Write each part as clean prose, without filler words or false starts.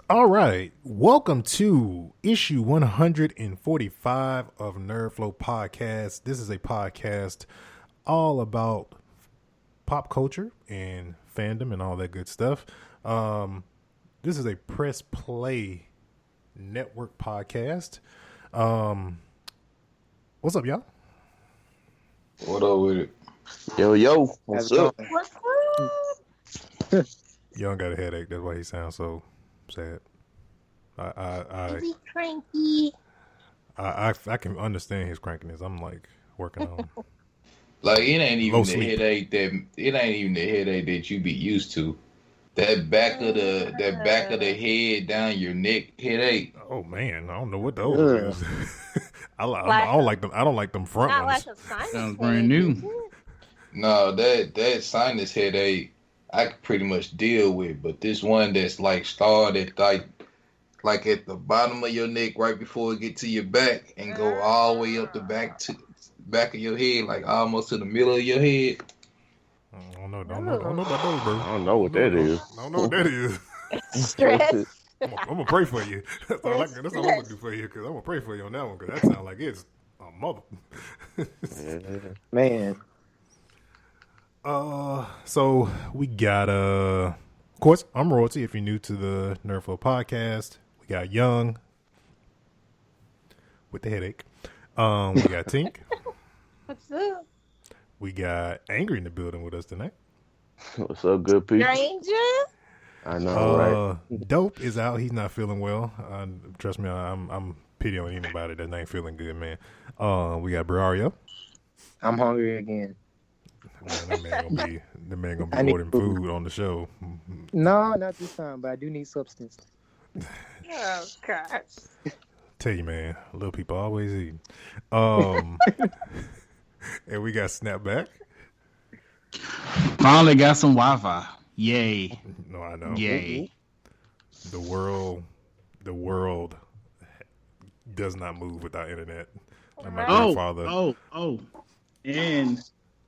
All right. Welcome to issue 145 of NerdFlow Podcast. This is a podcast all about pop culture and fandom and all that good stuff. This is a Press Play Network podcast. What's up, y'all? What up with it? Yo, what's up? You don't got a headache. That's why he sounds so sad. I cranky. I can understand his crankiness. I'm like working on. Like it ain't even Low the sleep. headache that you be used to. That back of the head down your neck headache. Oh man, I don't know what those is. I don't like them. I don't like them front Not ones. like a sinus Sounds brand new. No, that sinus headache I can pretty much deal with, but this one that's like started like at the bottom of your neck right before it get to your back and go all the way up the back of your head, like almost to the middle of your head. I don't know about those, bro. I don't know what that is. I don't know what that is. Stress. I'm gonna pray for you. That's all I'm gonna do for you, because I'm gonna pray for you on that one, because that sounds like it's a mother. Man. So we got of course, I'm Royalty. If you're new to the NerdFlow podcast, we got Young with the headache. We got Tink. What's up? We got Angry in the building with us tonight. What's up, good people? Stranger? I know, right? Dope is out. He's not feeling well. Trust me, I'm pitying anybody that ain't feeling good, man. We got Brario. I'm hungry again. Man, the man gonna be ordering food on the show. No, not this time, but I do need substance. Oh, gosh. Tell you, man, little people always eat. And we got Snapback. Finally got some Wi-Fi. Yay. No, I know. Yay. The world does not move without internet. And my grandfather. And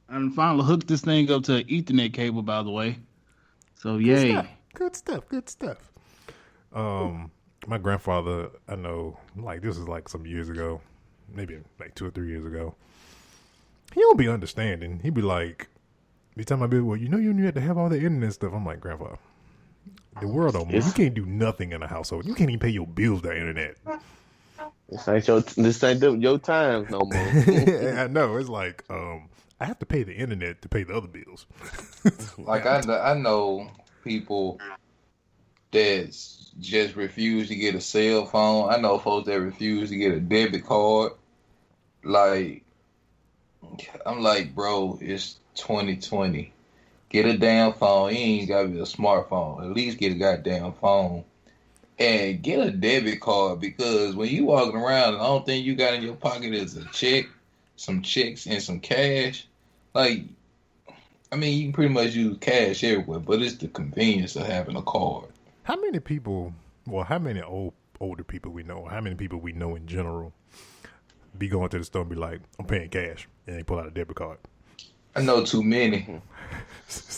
I finally hooked this thing up to an Ethernet cable, by the way. So, yay. Good stuff. My grandfather, I know, like, this is like some years ago, maybe like 2 or 3 years ago. He don't be understanding. He be like, every time I be, well, you had to have all the internet stuff. I'm like, Grandpa, the world don't move. You can't do nothing in a household. You can't even pay your bills with the internet. This ain't your time no more. I know. It's like, I have to pay the internet to pay the other bills. Like I know people that just refuse to get a cell phone. I know folks that refuse to get a debit card. Like, I'm like, bro, it's 2020. Get a damn phone. You ain't gotta be a smartphone. At least get a goddamn phone. And get a debit card, because when you walking around, the only thing you got in your pocket is a check, some checks, and some cash. Like, I mean, you can pretty much use cash everywhere, but it's the convenience of having a card. How many older people we know, how many people we know in general be going to the store and be like, I'm paying cash, and they pull out a debit card? I know too many.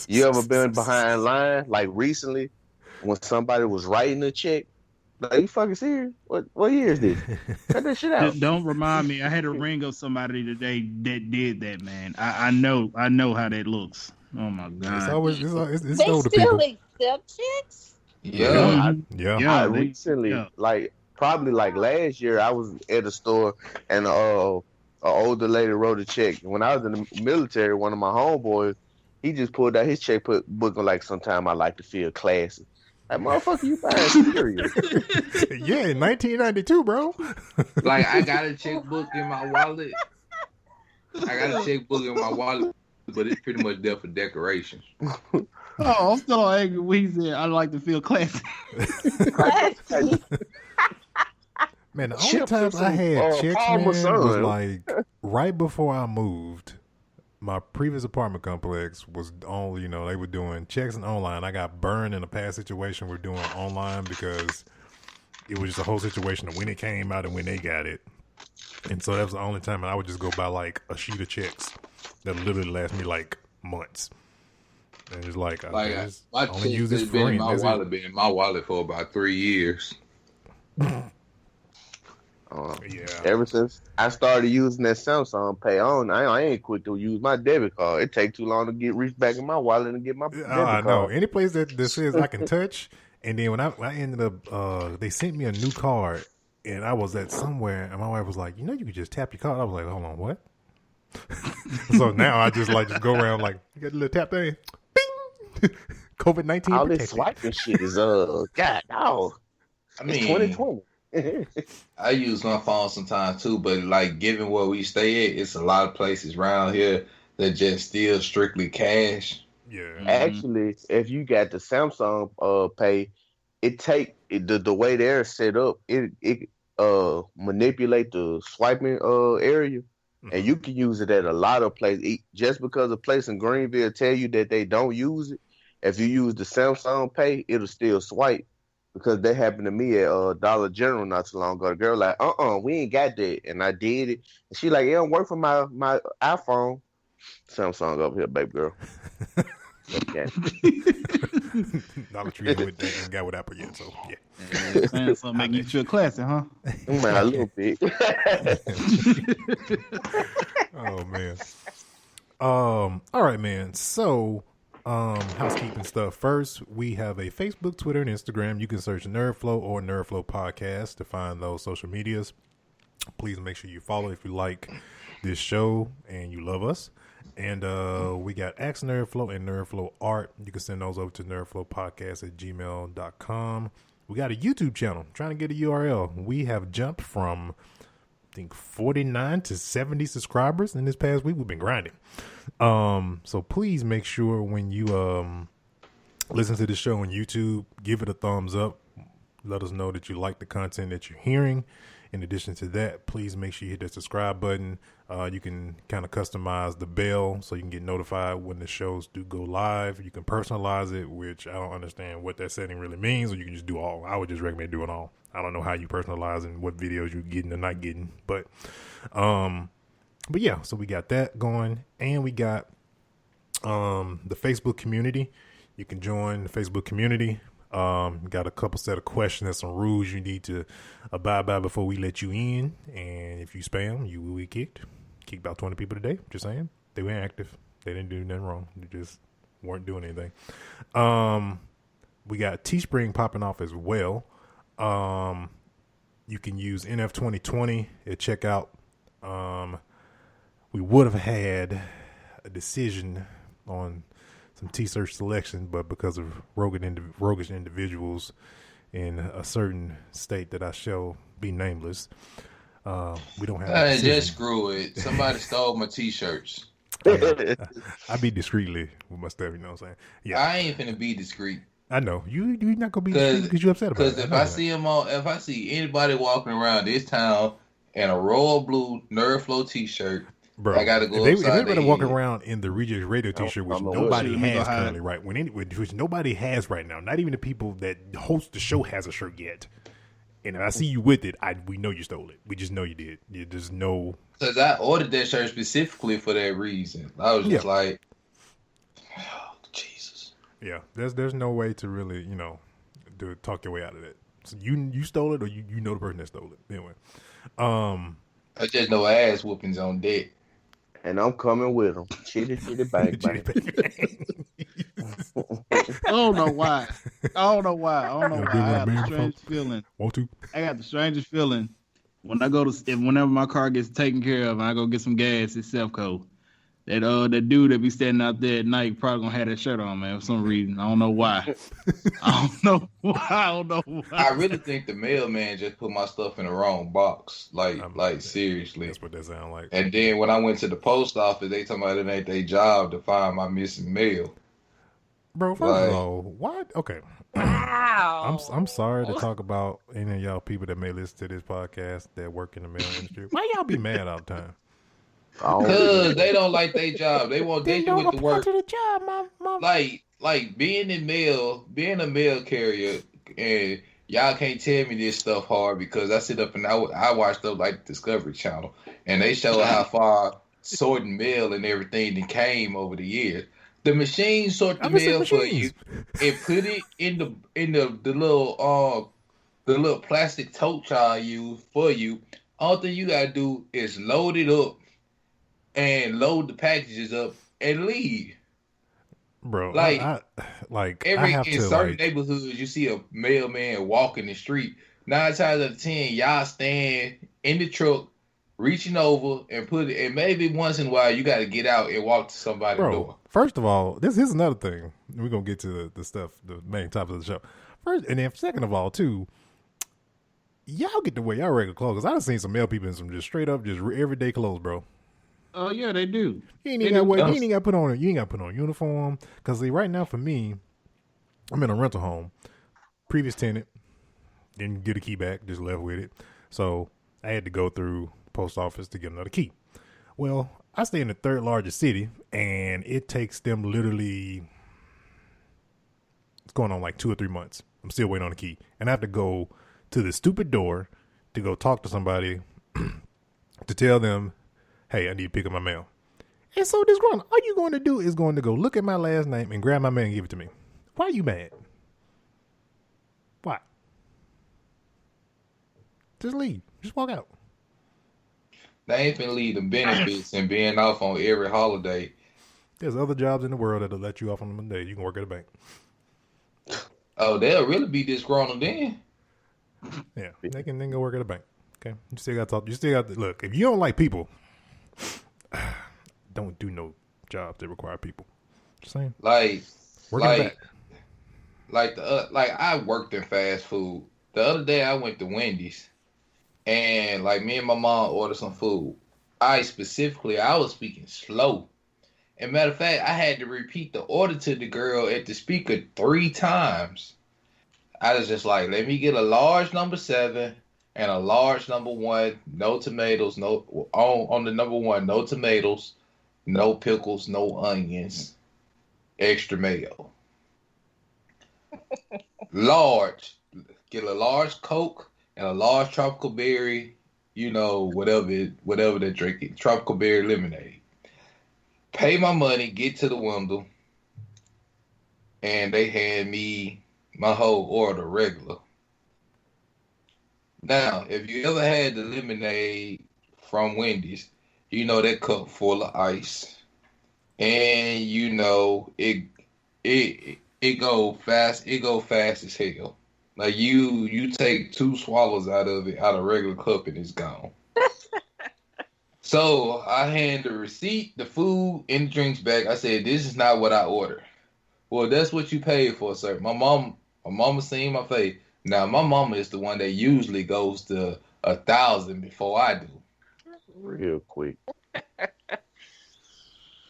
You ever been behind line, like recently, when somebody was writing a check? Like, you fucking serious? What year is this? Cut that shit out. Don't remind me. I had a ring of somebody today that did that, man. I know how that looks. Oh, my God. It's They older still people. accept chicks? Yeah. Yeah. I recently, like probably like last year, I was at a store and an older lady wrote a check. When I was in the military, one of my homeboys, he just pulled out his checkbook like, sometime I like to feel classy. Like, motherfucker, you buying cereal? Yeah, in 1992, bro. Like, I got a checkbook in my wallet. But it's pretty much there for decoration. Oh, I'm still angry when he said I like to feel classy. Classy. Man, the only times I had checks, man, was like right before I moved. My previous apartment complex was only, they were doing checks and online. I got burned in a past situation. We're doing online because it was just a whole situation of when it came out and when they got it. And so that was the only time I would just go buy like a sheet of checks that literally last me like months. And it's like, I Like just my only check use this has for been in rent. my That's wallet. it. Been in my wallet for about 3 years. Yeah. Ever since I started using that Samsung Pay on, I ain't quick to use my debit card. It take too long to reach back in my wallet and get my debit I card. know. Any place that says I can touch, and then when I ended up, they sent me a new card, and I was at somewhere, and my wife was like, you could just tap your card. I was like, hold on, what? So now I just go around like, you got a little tap thing, bing, COVID-19 All protected. this swiping shit is God, no. I It's mean, 2020. I use my phone sometimes too, but like given where we stay at, it's a lot of places around here that just still strictly cash. Yeah. Actually, if you got the Samsung Pay, the way they're set up, it manipulate the swiping area, and you can use it at a lot of places. Just because a place in Greenville tell you that they don't use it, if you use the Samsung Pay, it'll still swipe. Because that happened to me at Dollar General not too long ago. The girl like, we ain't got that, and I did it. And she like, it don't work for my iPhone. Samsung over here, baby girl. Okay. Dollar Tree ain't got with Apple yet, so yeah. Samsung make you feel classy, huh? Man, a little bit. Oh man. All right, man. So, housekeeping stuff. First, we have a Facebook, Twitter, and Instagram. You can search NerdFlow or NerdFlow Podcast to find those social medias. Please make sure you follow if you like this show and you love us. And we got Ask NerdFlow and NerdFlow Art. You can send those over to nerdflowpodcast@gmail.com. We got a YouTube channel. I'm trying to get a URL. We have jumped from, I think, 49 to 70 subscribers in this past week. We've been grinding. So please make sure when you listen to the show on YouTube, give it a thumbs up. Let us know that you like the content that you're hearing. In addition to that, please make sure you hit that subscribe button. You can kind of customize the bell so you can get notified when the shows do go live. You can personalize it, which I don't understand what that setting really means, or you can just do all. I would just recommend doing all. I don't know how you personalize and what videos you're getting or not getting, but yeah, so we got that going, and we got the Facebook community. You can join the Facebook community. Got a couple set of questions and some rules you need to abide by before we let you in. And if you spam, you will be kicked. Kicked about 20 people today. Just saying. They were active. They didn't do nothing wrong. They just weren't doing anything. We got Teespring popping off as well. You can use NF 2020 at checkout. We would have had a decision on some T-search selection, but because of roguish individuals in a certain state that I shall be nameless, we don't have a decision. Just screw it. Somebody stole my T-shirts. I be discreetly with my stuff, you know what I'm saying? Yeah, I ain't finna be discreet. I know you're not gonna be discreet because you're upset about it. Because if I see anybody walking around this town in a royal blue NerdFlow T-shirt, bro, I gotta go. If everybody walking around in the Rejects Radio T-shirt, which nobody has currently, right? Which nobody has right now. Not even the people that host the show has a shirt yet. And if I see you with it, we know you stole it. We just know you did. There's no. Because I ordered that shirt specifically for that reason. I was just like, oh, Jesus. Yeah, there's no way to really to talk your way out of that. So you stole it, or you know the person that stole it. Anyway, I just know ass whoopings on deck. And I'm coming with them. Chitty, chitty, bang, bang. I don't know why. I have the strangest feeling. Want to? I got the strangest feeling when I go whenever my car gets taken care of and I go get some gas at Selfco. That dude that be standing out there at night probably gonna have that shirt on, man, for some reason. I don't know why. I don't know why. I really think the mailman just put my stuff in the wrong box. Like seriously. That's what that sound like. And then when I went to the post office, they told me it ain't their job to find my missing mail. Bro, first of all, what? Okay. Wow. I'm sorry to talk about any of y'all people that may listen to this podcast that work in the mail industry. Why y'all be mad all the time? Because they don't like their job. They want they with the work. To the job, mom. Like being a mail carrier, and y'all can't tell me this stuff hard because I sit up and I watch stuff like Discovery Channel, and they show how far sorting mail and everything that came over the years. The machine sort the mail for you and put it in the little plastic tote I use for you. All thing you gotta do is load it up and load the packages up and leave. Bro, in certain neighborhoods, you see a mailman walking the street. 9 times out of 10, y'all stand in the truck, reaching over and put it. And maybe once in a while, you got to get out and walk to somebody's door. First of all, here's another thing. We're gonna get to the stuff, the main topic of the show. First, and then second of all, too, y'all get to wear y'all regular clothes. I've seen some mail people in some just straight up, just everyday clothes, bro. Oh yeah, they do. You ain't got to put on a uniform. Cause see, right now for me, I'm in a rental home. Previous tenant didn't get a key back, just left with it. So I had to go through the post office to get another key. Well, I stay in the third largest city, and it takes them literally, it's going on like 2 or 3 months. I'm still waiting on the key, and I have to go to the stupid door to go talk to somebody to tell them, hey, I need to pick up my mail. And so this girl, all you going to do is going to go look at my last name and grab my mail and give it to me. Why are you mad? Why? Just leave. Just walk out. They ain't finna leave the benefits and being off on every holiday. There's other jobs in the world that'll let you off on Monday. You can work at a bank. Oh, they'll really be disgruntled then. Yeah, they can then go work at a bank. Okay, you still got to talk. You still got to look. If you don't like people, don't do no jobs that require people. Just saying. Like I worked in fast food. The other day I went to Wendy's, and like me and my mom ordered some food. I was speaking slow. And matter of fact, I had to repeat the order to the girl at the speaker 3 times. I was just like, let me get a large number 7 and a large number 1, no tomatoes, on the number 1, no tomatoes, no pickles, no onions, extra mayo. Large. Get a large Coke and a large tropical berry, whatever they're drinking, tropical berry lemonade. Pay my money, get to the window, and they hand me my whole order regular. Now, if you ever had the lemonade from Wendy's, that cup full of ice, and it go fast. It go fast as hell. Like you take 2 swallows out of it, out of a regular cup, and it's gone. So I hand the receipt, the food, and the drinks back. I said, "This is not what I ordered." Well, that's what you paid for, sir. My mama seen my face. Now my mama is the one that usually goes to 1,000 before I do. Real quick.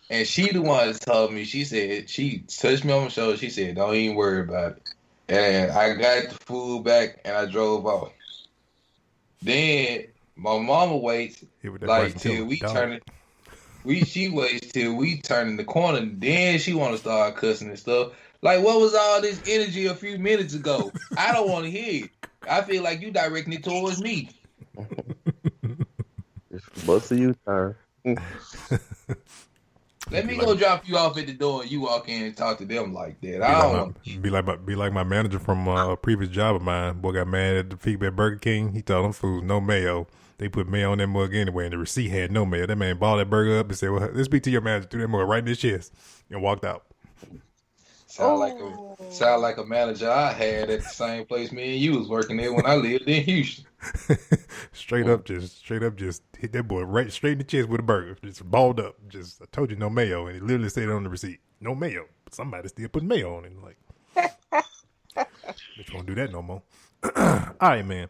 And she the one that told me. She said, she touched me on my shoulder. She said, "Don't even worry about it." And I got the food back and I drove off. Then my mama waits till we turn it. She waits till we turn in the corner. Then she want to start cussing and stuff. Like, what was all this energy a few minutes ago? I don't want to hear it. I feel like you directing it towards me. It's most of you, sir. Let me go drop you off at the door and you walk in and talk to them like that. I don't want be like my manager from a previous job of mine. Boy got mad at the people at Burger King. He told them fools no mayo. They put mayo on that mug anyway, and the receipt had no mayo. That man balled that burger up and said, "Well, let's speak to your manager. Threw that mug right in his chest and walked out." Sound like a manager I had at the same place me and you was working there when I lived in Houston. straight up, just hit that boy right straight in the chest with a burger. Just balled up. Just, I told you no mayo, and he literally said it on the receipt, no mayo. But somebody still put mayo on it. Like, bitch won't do that no more. All right, man.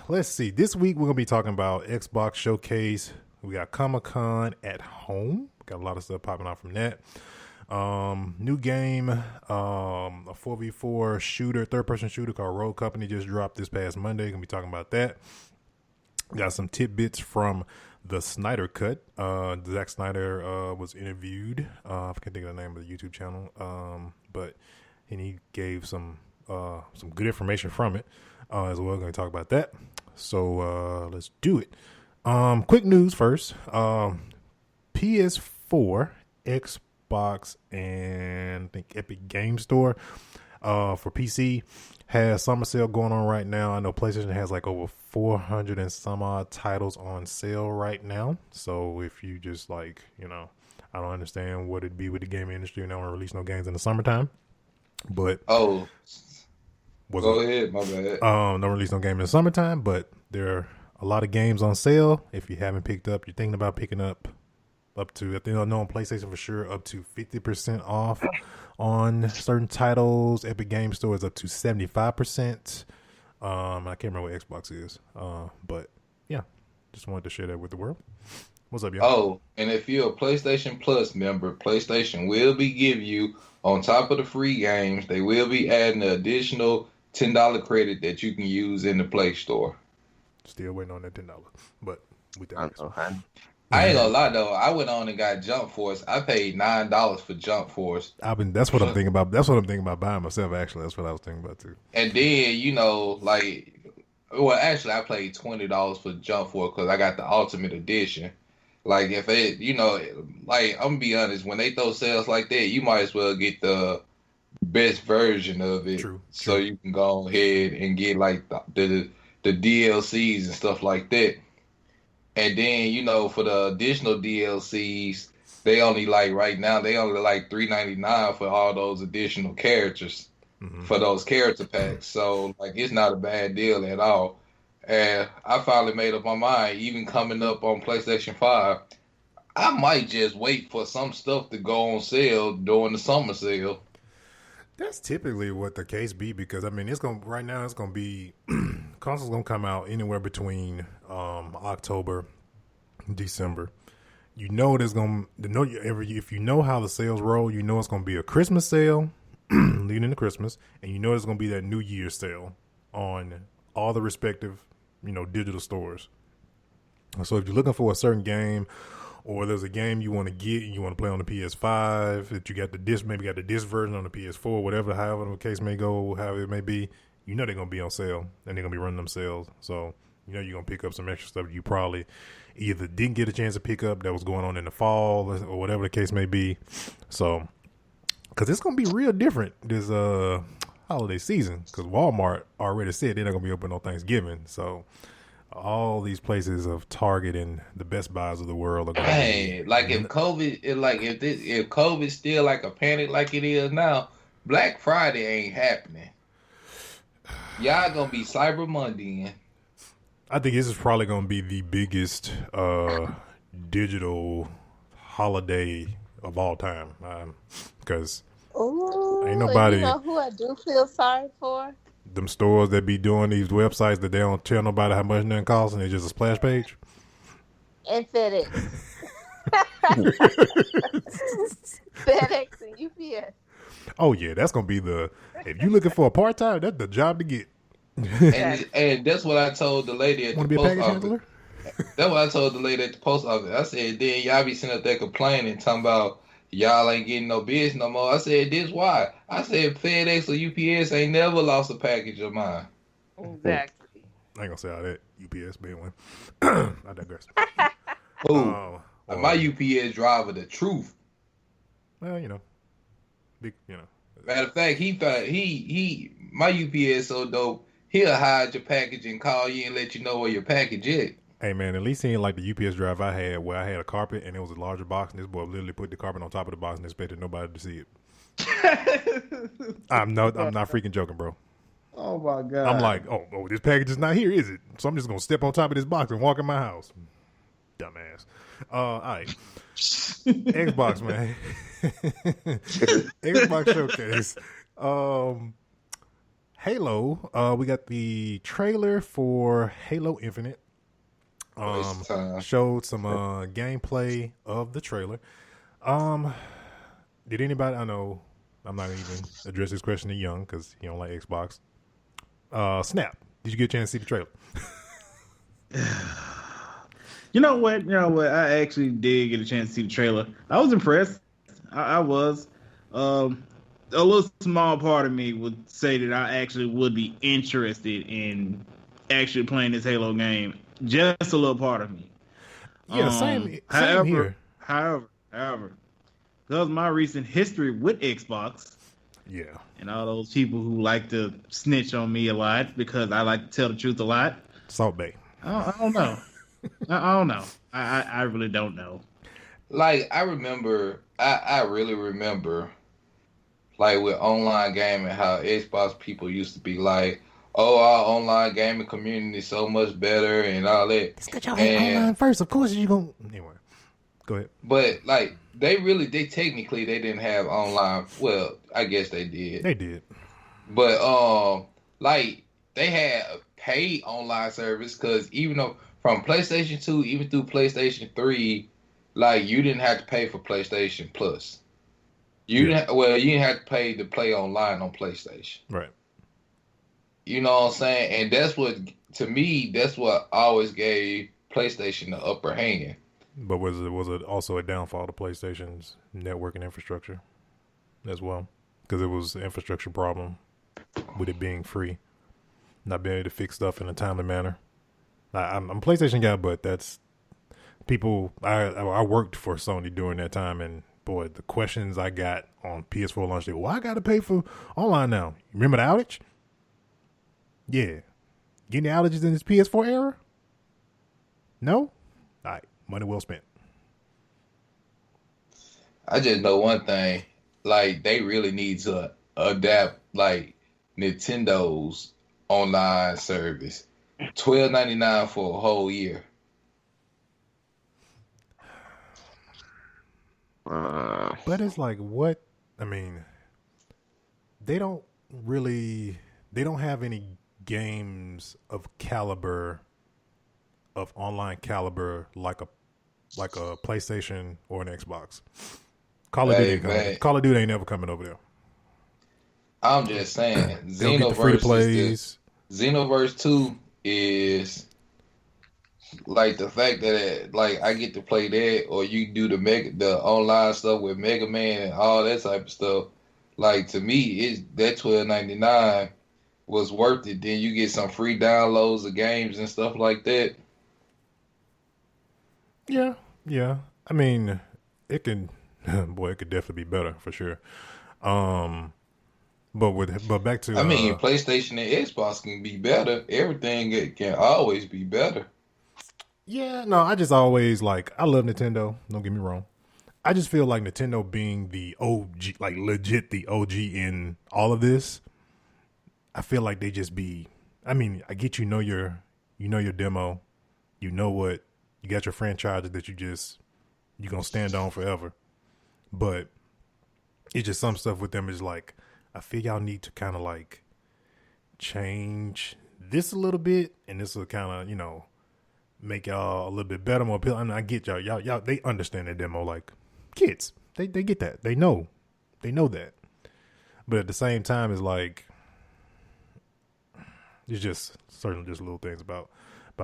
Let's see. This week we're gonna be talking about Xbox Showcase. We got Comic-Con at home. Got a lot of stuff popping out from that. New game, a 4v4 shooter, third-person shooter called Rogue Company just dropped this past Monday. Gonna be talking about that. Got some tidbits from the Snyder Cut. Zack Snyder was interviewed. I can't think of the name of the YouTube channel. But he gave some good information from it as well. Going to talk about that. So let's do it. Quick news first. PS4, Xbox Xbox and I think Epic Game Store for PC has summer sale going on right now. I know PlayStation has like over 400 and some odd titles on sale right now. So if you just like, you know, I don't understand what it'd be with the gaming industry and they don't release no games in the summertime. But go ahead, my bad. Don't release no game in the summertime, but there are a lot of games on sale. If you haven't picked up, you're thinking about picking up to, I think I know on PlayStation for sure, up to 50% off on certain titles. Epic Game Store is up to 75%. I can't remember what Xbox is. But yeah, just wanted to share that with the world. What's up, y'all? Oh, and if you're a PlayStation Plus member, PlayStation will be giving you, on top of the free games, they will be adding an additional $10 credit that you can use in the Play Store. Still waiting on that $10, but we I ain't gonna lie though, I went on and got Jump Force. I paid $9 for Jump Force. That's what I'm thinking about. That's what I'm thinking about buying myself. Actually, that's what I was thinking about too. And then actually, I paid $20 for Jump Force because I got the Ultimate Edition. Like if it, like I'm gonna be honest, when they throw sales like that, you might as well get the best version of it. True. So you can go ahead and get like the DLCs and stuff like that. And then, for the additional DLCs, they only right now, they only $3.99 for all those additional characters for those character packs. So, it's not a bad deal at all. And I finally made up my mind, even coming up on PlayStation 5, I might just wait for some stuff to go on sale during the summer sale. That's typically what the case be because, right now it's going to be, console's going to come out anywhere between October, December. There's going to, if you know how the sales roll, it's going to be a Christmas sale leading into Christmas, and there's going to be that New Year's sale on all the respective, digital stores. So if you're looking for a certain game, or there's a game you want to get and you want to play on the PS5, that you got the disc, maybe got the disc version on the PS4, whatever, however the case may go, however it may be, they're going to be on sale and they're going to be running them sales. So, you're going to pick up some extra stuff you probably either didn't get a chance to pick up that was going on in the fall or whatever the case may be. So, because it's going to be real different this holiday season because Walmart already said they're not going to be open on Thanksgiving. So, all these places of Target and the Best Buys of the world are going to be. If COVID's still like a panic like it is now, Black Friday ain't happening. Y'all gonna be Cyber Monday. I think this is probably gonna be the biggest digital holiday of all time because ain't nobody. You know who I do feel sorry for? Them stores that be doing these websites that they don't tell nobody how much nothing costs and it's just a splash page. And FedEx. FedEx and UPS. Oh yeah, that's gonna be if you looking for a part time, that's the job to get. and that's what I told the lady at the post office. That's what I told the lady at the post office. I said, then y'all be sitting up there complaining, talking about y'all ain't getting no business no more. I said, this why. I said, FedEx or UPS ain't never lost a package of mine. Exactly. I ain't gonna say all that. UPS being one. I digress. My UPS driver, the truth. Well, big, Matter of fact, my UPS so dope, he'll hide your package and call you and let you know where your package is. Hey man, at least he ain't like the UPS drive I had where I had a carpet and it was a larger box and this boy literally put the carpet on top of the box and expected nobody to see it. I'm not freaking joking, bro. Oh my god. I'm like, oh, this package is not here, is it? So I'm just gonna step on top of this box and walk in my house. Dumbass. All right. Xbox, man. Xbox Showcase. Halo. We got the trailer for Halo Infinite. Showed some gameplay of the trailer. Did anybody? I know I'm not even address this question to Young because he don't like Xbox. Snap. Did you get a chance to see the trailer? You know what? I actually did get a chance to see the trailer. I was impressed. I was. A little small part of me would say that I actually would be interested in actually playing this Halo game. Just a little part of me. Yeah, same here. However, my recent history with Xbox. Yeah. And all those people who like to snitch on me a lot because I like to tell the truth a lot. Salt Bay. I don't know. I don't know. I really don't know. Like, I really remember, like, with online gaming, how Xbox people used to be like, oh, our online gaming community is so much better and all that. It's because y'all had online first. Of course you going to... Anyway, go ahead. But, like, they technically, they didn't have online. Well, I guess they did. They did. But, like, they had a paid online service because even though from PlayStation 2, even through PlayStation 3, like, you didn't have to pay for PlayStation Plus. You didn't have to pay to play online on PlayStation. Right. You know what I'm saying? And that's what, to me, that's what always gave PlayStation the upper hand. But was it also a downfall to PlayStation's networking infrastructure as well? Because it was an infrastructure problem with it being free, not being able to fix stuff in a timely manner. I'm a PlayStation guy, but that's people. I worked for Sony during that time, and boy, the questions I got on PS4 launch day. Well, I got to pay for online now. Remember the outage? Yeah, getting outages in this PS4 era? No? All right, money well spent. I just know one thing, like, they really need to adapt, like, Nintendo's online service. $12.99 for a whole year. But it's like, what? I mean, they don't have any games of online caliber like a PlayStation or an Xbox. Call of Duty ain't never coming over there. I'm just saying, Xenoverse 2 is like the fact that like I get to play that, or you do the online stuff with Mega Man and all that type of stuff. Like, to me, it's that $12.99 was worth it. Then you get some free downloads of games and stuff like that. Yeah. I mean, it can, boy, it could definitely be better for sure. But back to, I mean, PlayStation and Xbox can be better. Everything can always be better. Yeah, no, I just always I love Nintendo. Don't get me wrong. I just feel like Nintendo being the OG, like legit the OG in all of this. I feel like they just be. I mean, I get your demo, you got your franchises that you're gonna stand on forever. But it's just some stuff with them is like, I feel y'all need to kind of like change this a little bit, and this will kind of make y'all a little bit better, more appealing. I get y'all they understand the demo like kids. They get that. They know that. But at the same time, it's like it's just certain little things about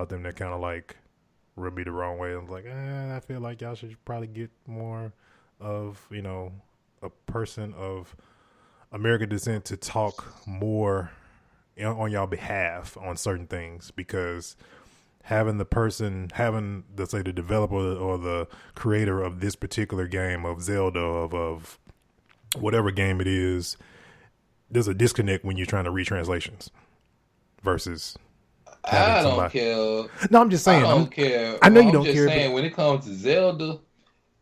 them that kind of like rub me the wrong way. I'm like, I feel like y'all should probably get more of a person of American descent to talk more on y'all behalf on certain things, because having let's say the developer or the creator of this particular game, of Zelda, of whatever game it is, there's a disconnect when you're trying to read translations versus I don't care. No, I'm just saying. I don't care. I know you don't care. I'm just saying, but... when it comes to Zelda,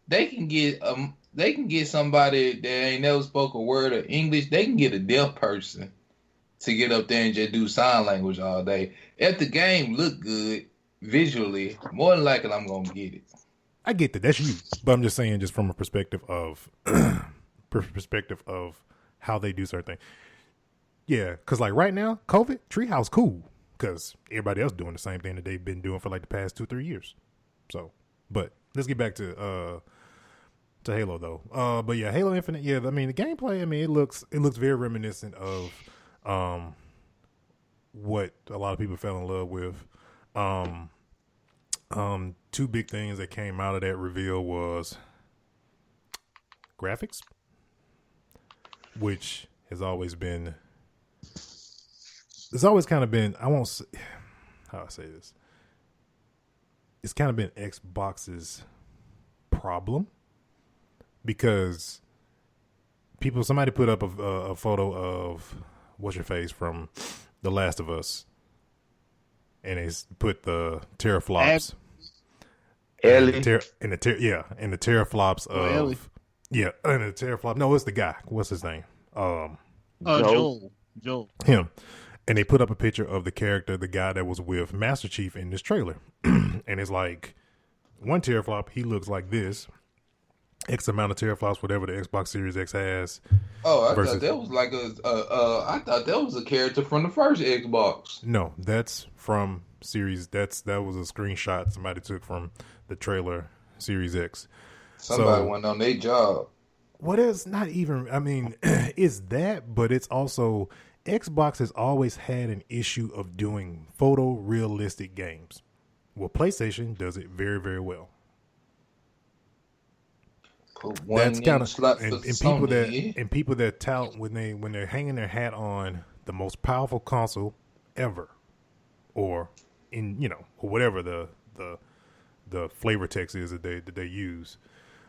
they can get somebody that ain't never spoke a word of English. They can get a deaf person to get up there and just do sign language all day. If the game look good visually, more than likely I'm gonna get it. I get that. That's you. But I'm just saying, just from a perspective of how they do certain things. Yeah, because like right now, COVID, Treehouse cool, because everybody else doing the same thing that they've been doing for like the past 2-3 years. So, but let's get back to Halo though. But yeah, Halo Infinite. Yeah, I mean the gameplay. I mean it looks very reminiscent of what a lot of people fell in love with. Two big things that came out of that reveal was graphics, which has always been. It's always kind of been. I won't say, how I say this. It's kind of been Xbox's problem, because somebody put up a photo of what's your face from The Last of Us, and they put the teraflops. Ellie. And the teraflops of Ellie. Yeah, and the teraflop. No, it's the guy. What's his name? Joel. Him. And they put up a picture of the character, the guy that was with Master Chief in this trailer. And it's like, one teraflop, he looks like this. X amount of teraflops, whatever the Xbox Series X has. Oh, I thought that was like I thought that was a character from the first Xbox. No, that's from Series. That was a screenshot somebody took from the trailer Series X. Somebody went on their job. What is not even? I mean, it's that, but it's also Xbox has always had an issue of doing photorealistic games. Well, PlayStation does it very, very well. That's kind of and people that tout when they're hanging their hat on the most powerful console ever, or or whatever the flavor text is that they use.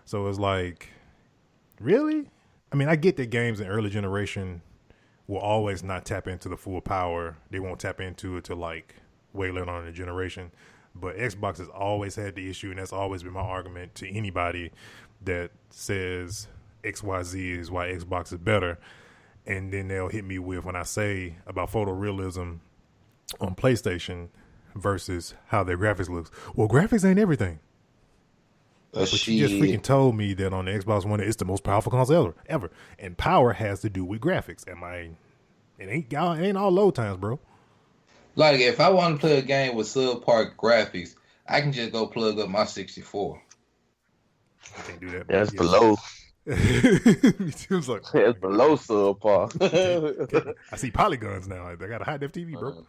So it's like, really? I mean, I get that games in early generation will always not tap into the full power. They won't tap into it till like way later on in the generation. But Xbox has always had the issue, and that's always been my argument to anybody that says XYZ is why Xbox is better. And then they'll hit me with when I say about photorealism on PlayStation versus how their graphics looks. Well, graphics ain't everything. But you just freaking told me that on the Xbox One, it's the most powerful console ever. And power has to do with graphics. It ain't all load times, bro. Like, if I want to play a game with subpar graphics, I can just go plug up my 64. I can't do that. That's below. It was like, that's below subpar. I see polygons now. They got a high def TV, bro.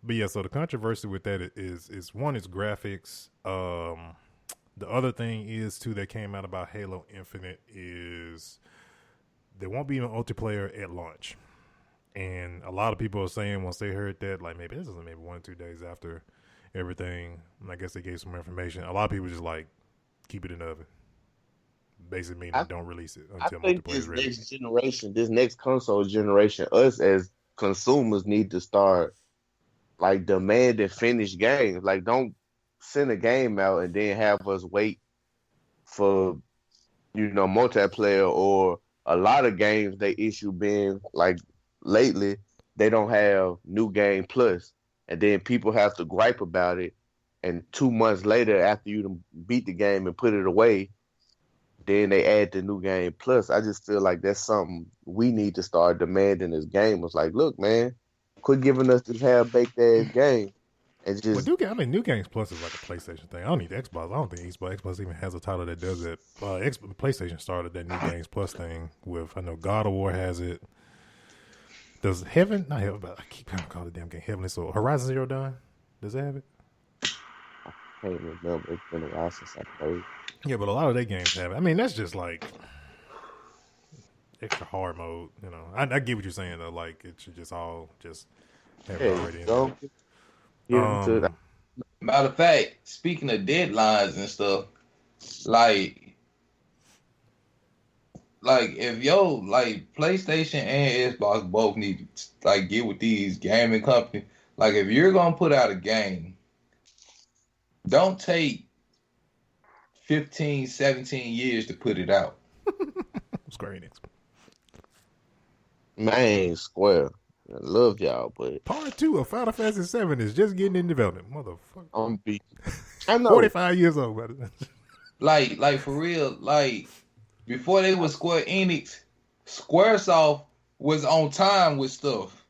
But yeah, so the controversy with that is one is graphics. The other thing is too that came out about Halo Infinite is there won't be no multiplayer at launch, and a lot of people are saying once they heard that, like maybe this is maybe 1 or 2 days after everything. And I guess they gave some more information. A lot of people just like keep it in the oven. Basically, meaning don't release it until multiplayer is ready. This next console generation, us as consumers need to start like demanding finished games. Like, don't send a game out and then have us wait for multiplayer. Or a lot of games they issue being like lately they don't have new game plus, and then people have to gripe about it. And 2 months later, after you beat the game and put it away, then they add the new game plus. I just feel like that's something we need to start demanding as gamers. Like, look, man, quit giving us this half-baked ass game. And just New Games Plus is like a PlayStation thing. I don't need Xbox. I don't think Xbox even has a title that does it. PlayStation started that New Games Plus thing with, I know God of War has it. Does Heaven? Not Heaven, but I keep calling the damn game Heavenly Sword. Horizon Zero Dawn? Does it have it? I can't remember. It's been a while since I played. Yeah, but a lot of their games have it. I mean, that's just like extra hard mode. I get what you're saying though. Like it should just all just have it already in there. Matter of fact, speaking of deadlines and stuff, like if PlayStation and Xbox both need to like get with these gaming companies. Like if you're gonna put out a game, don't take 15, 17 years to put it out. Square Enix. Man, Square. I love y'all, but Part 2 of Final Fantasy VII is just getting in development. Motherfucker. I'm beat. I know. 45 years old, brother. like for real, like before they was Square Enix, Squaresoft was on time with stuff.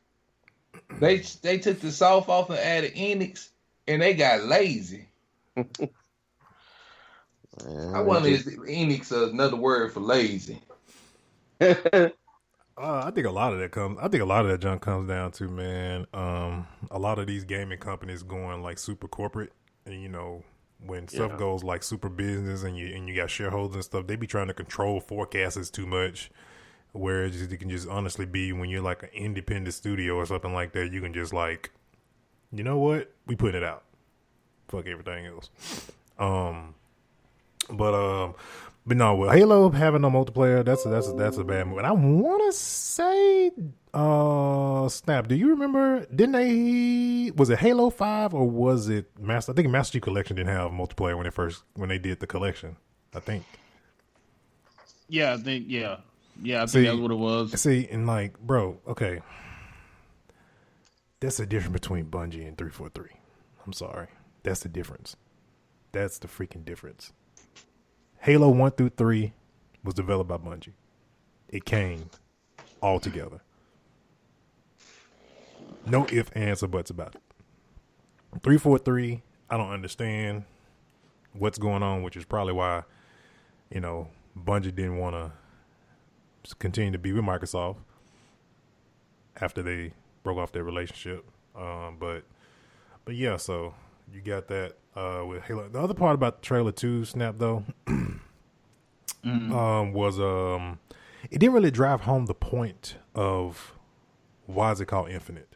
They took the soft off and added Enix, and they got lazy. I wonder if Enix is another word for lazy. I think a lot of that junk comes down to, man, a lot of these gaming companies going like super corporate, and when stuff goes like super business and you got shareholders and stuff, they be trying to control forecasts too much. Whereas it can just honestly be when you're like an independent studio or something like that, you can just like, you know what, we put it out, fuck everything else. But no, with Halo having no multiplayer, that's a bad move. And I want to say, Snap, do you remember? Was it Halo 5 or was it Master? I think Master Chief Collection didn't have multiplayer when they did the collection. I think. Yeah, I think that's what it was. See, and like, bro, okay, that's the difference between Bungie and 343. I'm sorry, that's the difference. That's the freaking difference. Halo 1 through 3 was developed by Bungie. It came all together. No ifs, ands, or buts about it. 343, I don't understand what's going on, which is probably why, Bungie didn't want to continue to be with Microsoft after they broke off their relationship. But yeah, so you got that with Halo. The other part about the trailer too, Snap, though, was it didn't really drive home the point of why is it called Infinite.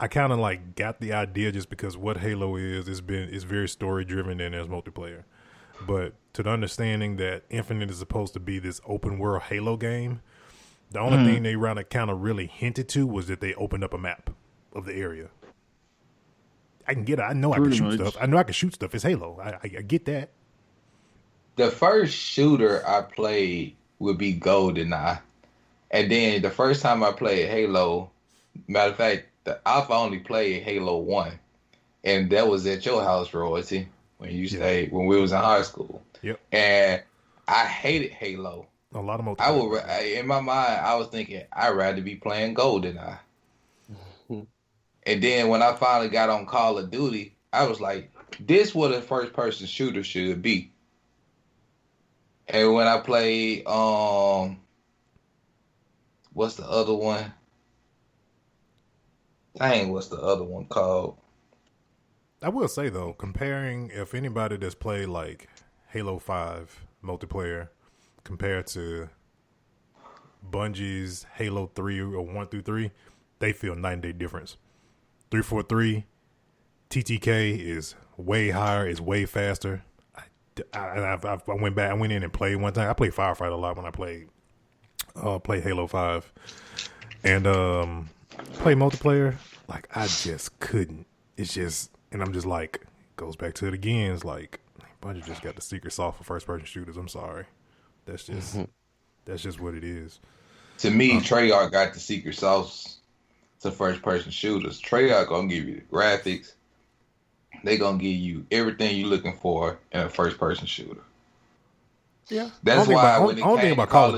I kind of like got the idea just because what Halo is very story driven and there's multiplayer. But to the understanding that Infinite is supposed to be this open world Halo game, the only thing they kind of really hinted to was that they opened up a map of the area. I can get it. I know I can shoot stuff. I know I can shoot stuff. It's Halo. I get that. The first shooter I played would be GoldenEye. And then the first time I played Halo, matter of fact, I've only played Halo 1. And that was at your house, Royalty, when you stayed, when we was in high school. Yep. And I hated Halo. A lot of multiplayer. In my mind, I was thinking, I'd rather be playing GoldenEye. And then when I finally got on Call of Duty, I was like, this what a first-person shooter should be. And when I played, what's the other one? Dang, what's the other one called? I will say, though, comparing, if anybody that's played, like, Halo 5 multiplayer compared to Bungie's Halo 3 or 1 through 3, they feel night and day difference. 343 TTK is way higher, is way faster. I went in and played one time. I played Firefight a lot when I played Halo 5. And play multiplayer, like I just couldn't. It's just, and I'm just like, goes back to it again. It's like Bungie just got the secret sauce for first person shooters. I'm sorry. That's just what it is. To me, Treyarch got the secret sauce to first person shooters. Treyarch gonna give you the graphics. They gonna give you everything you're looking for in a first person shooter. Yeah, that's why. The only thing about Call of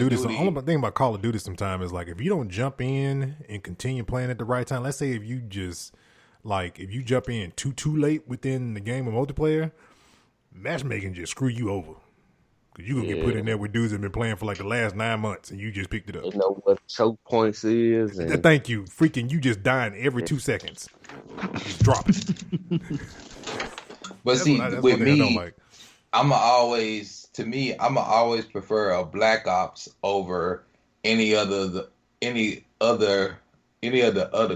Duty sometimes is like if you don't jump in and continue playing at the right time. Let's say if you jump in too late within the game of multiplayer, matchmaking just screw you over. Cause you gonna get put in there with dudes that have been playing for like the last 9 months and you just picked it up. You know what choke points is. And... Thank you. Freaking you just dying every 2 seconds. Just drop it. But see, with me, I'ma always prefer a Black Ops over any of the other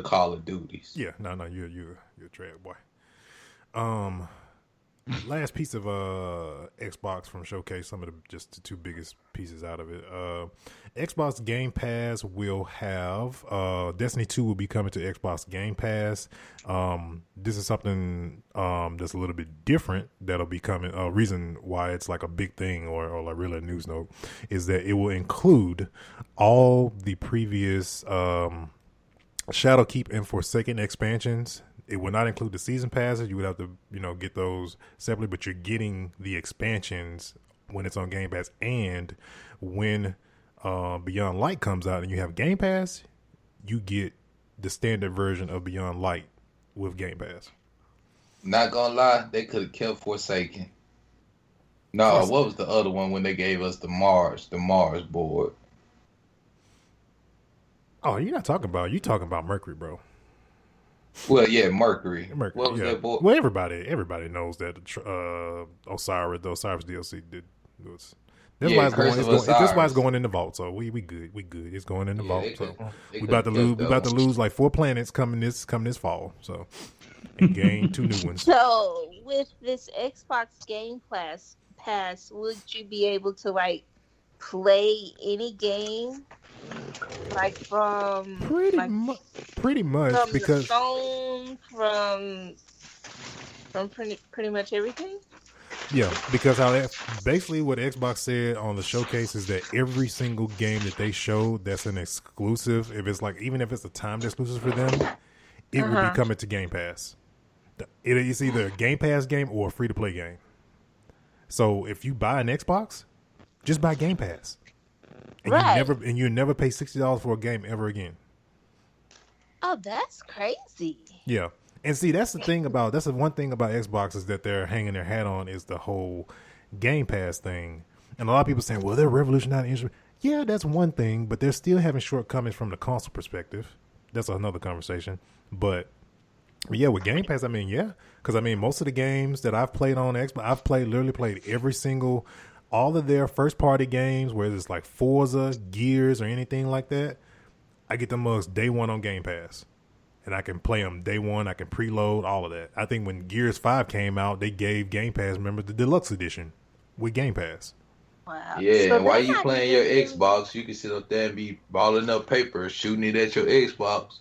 Call of Duties. Yeah, no, you're a trash boy. Last piece of Xbox from Showcase, some of the 2 biggest pieces out of it. Xbox Game Pass will have Destiny 2 will be coming to Xbox Game Pass. This is something that's a little bit different that'll be coming. Reason why it's like a big thing or like really a news note is that it will include all the previous Shadowkeep and Forsaken expansions. It will not include the season passes. You would have to, get those separately, but you're getting the expansions when it's on Game Pass. And when Beyond Light comes out and you have Game Pass, you get the standard version of Beyond Light with Game Pass. Not gonna lie, they could have kept Forsaken. No, what was the other one when they gave us the Mars board? Oh, you're talking about Mercury, bro. Well, yeah, Mercury. What was that board? Well, everybody knows that Osiris DLC did. That's why it's going in the vault. So we good. It's going in the vault. So we about to lose like 4 planets coming this fall. So and gain 2 new ones. So with this Xbox Game Pass, Pass, would you be able to like play any game, like from pretty much from because the phone, from pretty much everything? yeah, because basically what Xbox said on the showcase is that every single game that they showed that's an exclusive, if it's like even if it's a timed exclusive for them, it will be coming to Game Pass. It's either a Game Pass game or a free to play game. So if you buy an Xbox, just buy Game Pass, and you never pay $60 for a game ever again. Oh, that's crazy. Yeah. And see, that's the one thing about Xbox is that they're hanging their hat on is the whole Game Pass thing. And a lot of people saying, well, they're revolutionizing the industry. Yeah, that's one thing, but they're still having shortcomings from the console perspective. That's another conversation. But yeah, with Game Pass, I mean, yeah. Because, I mean, most of the games that I've played on Xbox, I've literally played all of their first-party games, whether it's like Forza, Gears, or anything like that. I get them mugs day one on Game Pass. And I can play them day one. I can preload, all of that. I think when Gears 5 came out, they gave Game Pass members the deluxe edition with Game Pass. Wow. Yeah, so and while you playing your Xbox, you can sit up there and be balling up paper, shooting it at your Xbox.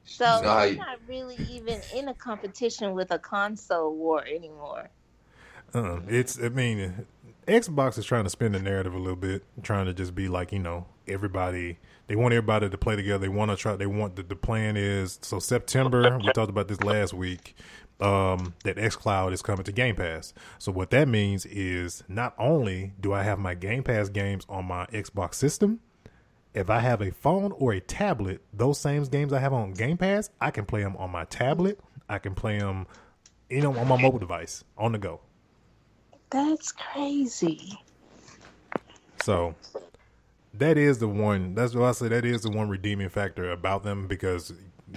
So they're not really even in a competition with a console war anymore. Xbox is trying to spin the narrative a little bit, trying to just be like, everybody. They want everybody to play together. The plan is, so September, we talked about this last week, that xCloud is coming to Game Pass. So what that means is not only do I have my Game Pass games on my Xbox system, if I have a phone or a tablet, those same games I have on Game Pass, I can play them on my tablet. I can play them, on my mobile device, on the go. That's crazy. So that is the one. That's what I say. That is the one redeeming factor about them because,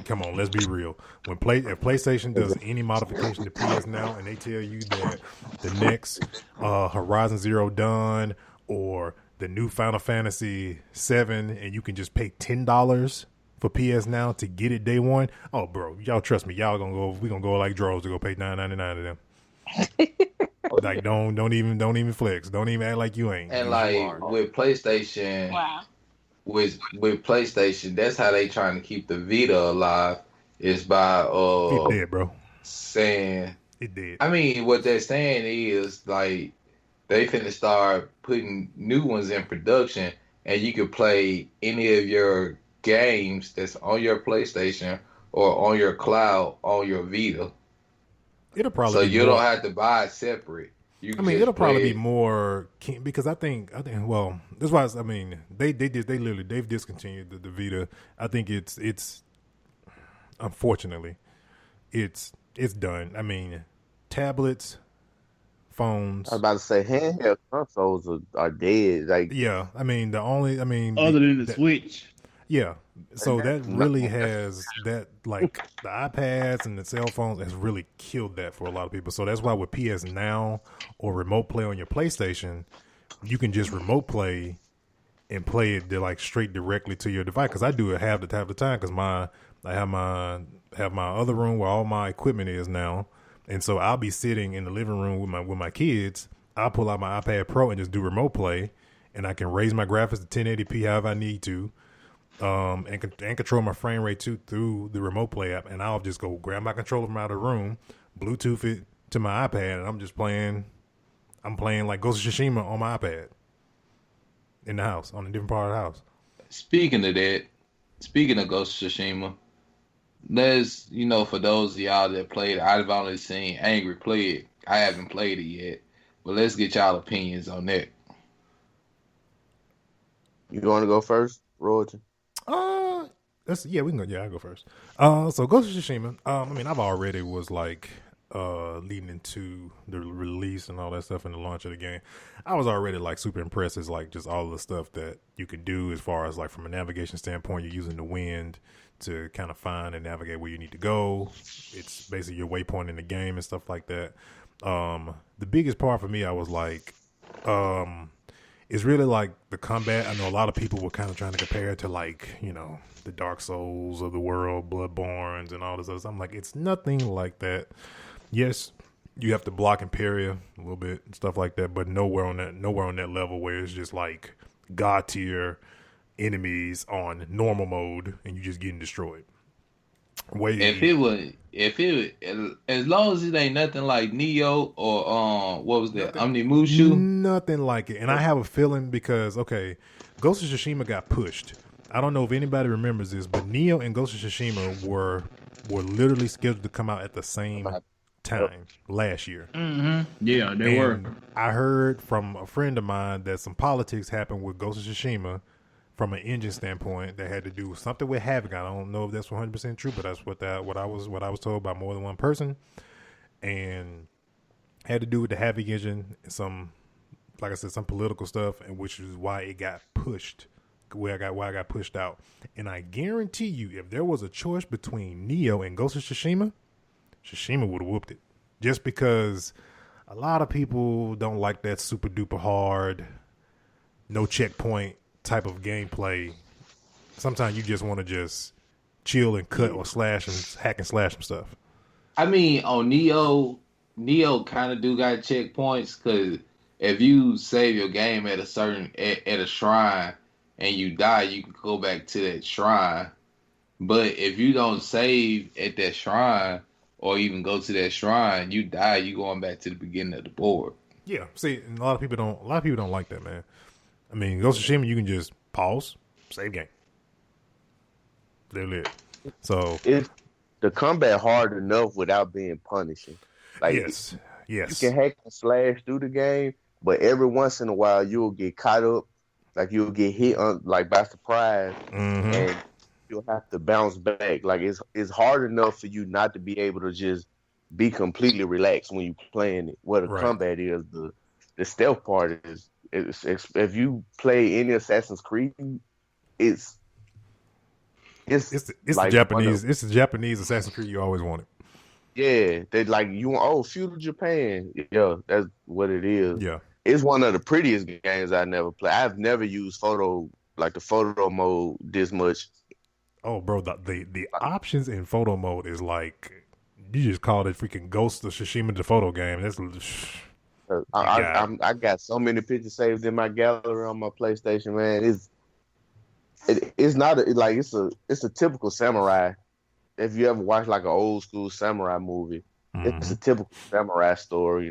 come on, let's be real. If PlayStation does any modification to PS Now and they tell you that the next Horizon Zero Dawn or the new Final Fantasy 7 and you can just pay $10 for PS Now to get it day one. Oh, bro, y'all trust me. We gonna go like droves to go pay $9.99 to them. Like don't even flex. Don't even act like you ain't. And like with PlayStation, wow. With PlayStation, that's how they trying to keep the Vita alive. Is by it did, bro. Saying it did. I mean, what they're saying is like they finna start putting new ones in production, and you can play any of your games that's on your PlayStation or on your cloud on your Vita. It'll probably so be you more, don't have to buy it separate. It'll probably be more because I think well, that's why they've discontinued the Vita. I think it's unfortunately it's done. I mean, tablets, phones. I was about to say handheld consoles are dead. Like yeah, other than the Switch. Yeah, so that really has that like the iPads and the cell phones has really killed that for a lot of people. So that's why with PS Now or Remote Play on your PlayStation, you can just remote play and play it like straight directly to your device. Because I do it half the time because I have my other room where all my equipment is now, and so I'll be sitting in the living room with my kids. I'll pull out my iPad Pro and just do remote play, and I can raise my graphics to 1080p however I need to. And control my frame rate too through the remote play app, and I'll just go grab my controller from out of the room, Bluetooth it to my iPad, and I'm playing like Ghost of Tsushima on my iPad in the house, on a different part of the house. Speaking of Ghost of Tsushima, there's, for those of y'all that played it, I've only seen Angry play it. I haven't played it yet, but let's get y'all opinions on that. You want to go first, Roger? We can go. Yeah, I'll go first. So Ghost of Tsushima. I've already was like leading into the release and all that stuff and the launch of the game. I was already like super impressed as like just all the stuff that you can do as far as like from a navigation standpoint. You're using the wind to kind of find and navigate where you need to go. It's basically your waypoint in the game and stuff like that. The biggest part for me, I was like, it's really like the combat. I know a lot of people were kind of trying to compare it to like, the Dark Souls of the world, Bloodborns and all this other stuff. I'm like, it's nothing like that. Yes, You have to block and parry a little bit and stuff like that, but nowhere on that level where it's just like god tier enemies on normal mode and you just getting destroyed. If it as long as it ain't nothing like Neo or what was that, Omnimushu? Nothing like it. And I have a feeling because Ghost of Tsushima got pushed. I don't know if anybody remembers this, but Neo and Ghost of Tsushima were literally scheduled to come out at the same time last year. Mm-hmm. Yeah, they were. I heard from a friend of mine that some politics happened with Ghost of Tsushima from an engine standpoint that had to do something with Havoc. I don't know if that's 100% true, but that's what I was told by more than one person, and had to do with the Havoc engine and some, like I said, some political stuff, and which is why it got pushed. Why I got pushed out. And I guarantee you, if there was a choice between Neo and Ghost of Tsushima, Tsushima would have whooped it. Just because a lot of people don't like that super duper hard, no checkpoint type of gameplay. Sometimes you just want to just chill and cut or slash and hack and slash some stuff. I mean, on Neo kind of do got checkpoints, because if you save your game at a shrine and you die, you can go back to that shrine. But if you don't save at that shrine or even go to that shrine, you die, you going back to the beginning of the board. Yeah, see, a lot of people don't like that, man. I mean, Ghost of Tsushima, you can just pause, save game. They're lit. So it's the combat hard enough without being punishing. Like, yes. You can hack and slash through the game, but every once in a while you'll get caught up, like you'll get hit by surprise, and you'll have to bounce back. Like it's hard enough for you not to be able to just be completely relaxed when you're playing it. What the combat is, the stealth part is. If you play any Assassin's Creed, it's like the Japanese Assassin's Creed you always wanted. Yeah, they like you. Feudal Japan. Yeah, that's what it is. Yeah, it's one of the prettiest games I never played. I've never used the photo mode this much. Oh, bro, the options in photo mode is like you just called it freaking Ghost of Tsushima the photo game. That's I got so many pictures saved in my gallery on my PlayStation, man. It's not it's a typical samurai. If you ever watch like an old school samurai movie, it's a typical samurai story,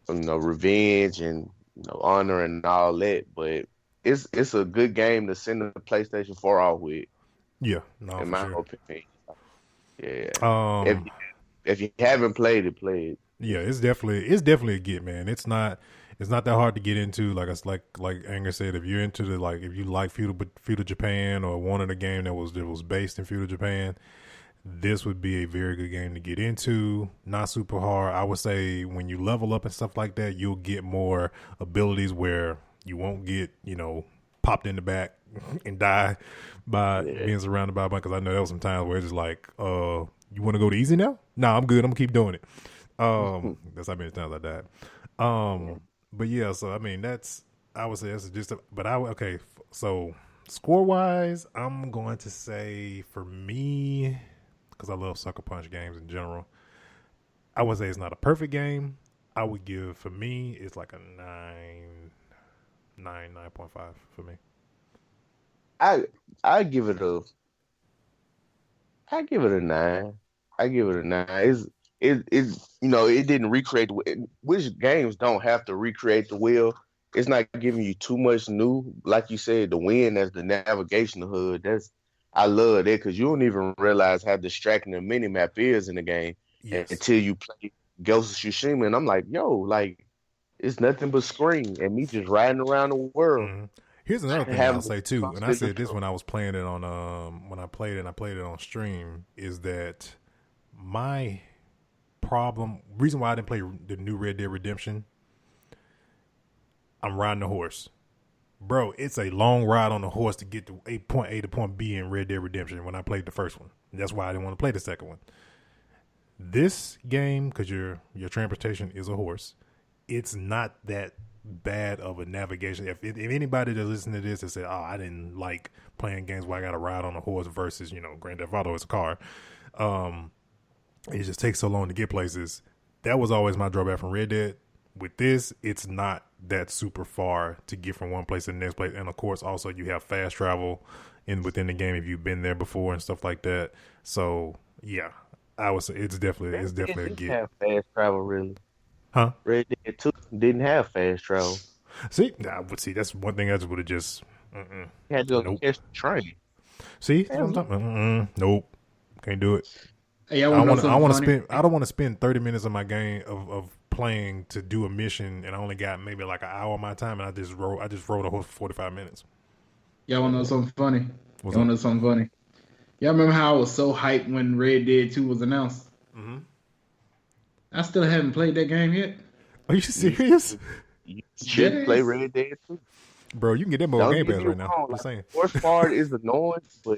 revenge and honor and all that. But it's a good game to send the PlayStation 4 off with. Yeah, no, in my opinion. Yeah. If you haven't played it, play it. Yeah, it's definitely a get, man. It's not that hard to get into. Like Anger said, if you're into if you like feudal Japan or wanted a game that was based in feudal Japan, this would be a very good game to get into. Not super hard. I would say when you level up and stuff like that, you'll get more abilities where you won't get popped in the back and die by being surrounded by a bunch. Because I know there was some times where it's just like, you want to go to easy now? No, I'm good. I'm gonna keep doing it. That's how many times I died. But yeah, so I mean I would say that's just so score wise, I'm going to say for me, because I love Sucker Punch games in general, I would say it's not a perfect game. I would give, for me, it's like a 9.5 for me. I give it a 9. I give it a 9. It didn't recreate which games don't have to recreate the wheel. It's not giving you too much new. Like you said, the wind as the navigational HUD. I love that, because you don't even realize how distracting the minimap is in the game until you play Ghost of Tsushima. And I'm like, it's nothing but screen and me just riding around the world. Mm-hmm. Here's another thing I'll say too, and I said this when I was playing it on when I played it on stream, is that my reason why I didn't play the new Red Dead Redemption, I'm riding a horse. Bro, it's a long ride on the horse to get to point A to point B in Red Dead Redemption when I played the first one. That's why I didn't want to play the second one. This game, because your transportation is a horse, it's not that bad of a navigation. If anybody that listens to this and say, I didn't like playing games where I got to ride on a horse versus, Grand Theft Auto is a car. It just takes so long to get places. That was always my drawback from Red Dead. With this, it's not that super far to get from one place to the next place. And of course, also you have fast travel within the game if you've been there before and stuff like that. So yeah, I would say it's definitely a get. Have fast travel really? Huh? Red Dead 2 didn't have fast travel. See, that's one thing I just would have just. You had to go catch the train. See, that's what I'm talking. Nope, can't do it. Hey, I don't want to spend 30 minutes of my game of playing to do a mission, and I only got maybe like an hour of my time, and I just rode a whole 45 minutes. Y'all want to know something funny? Y'all remember how I was so hyped when Red Dead 2 was announced? Mm-hmm. I still haven't played that game yet. Are you serious? You should play Red Dead 2. Bro, you can get that more Gamepass right now. Like, the worst part is annoying, but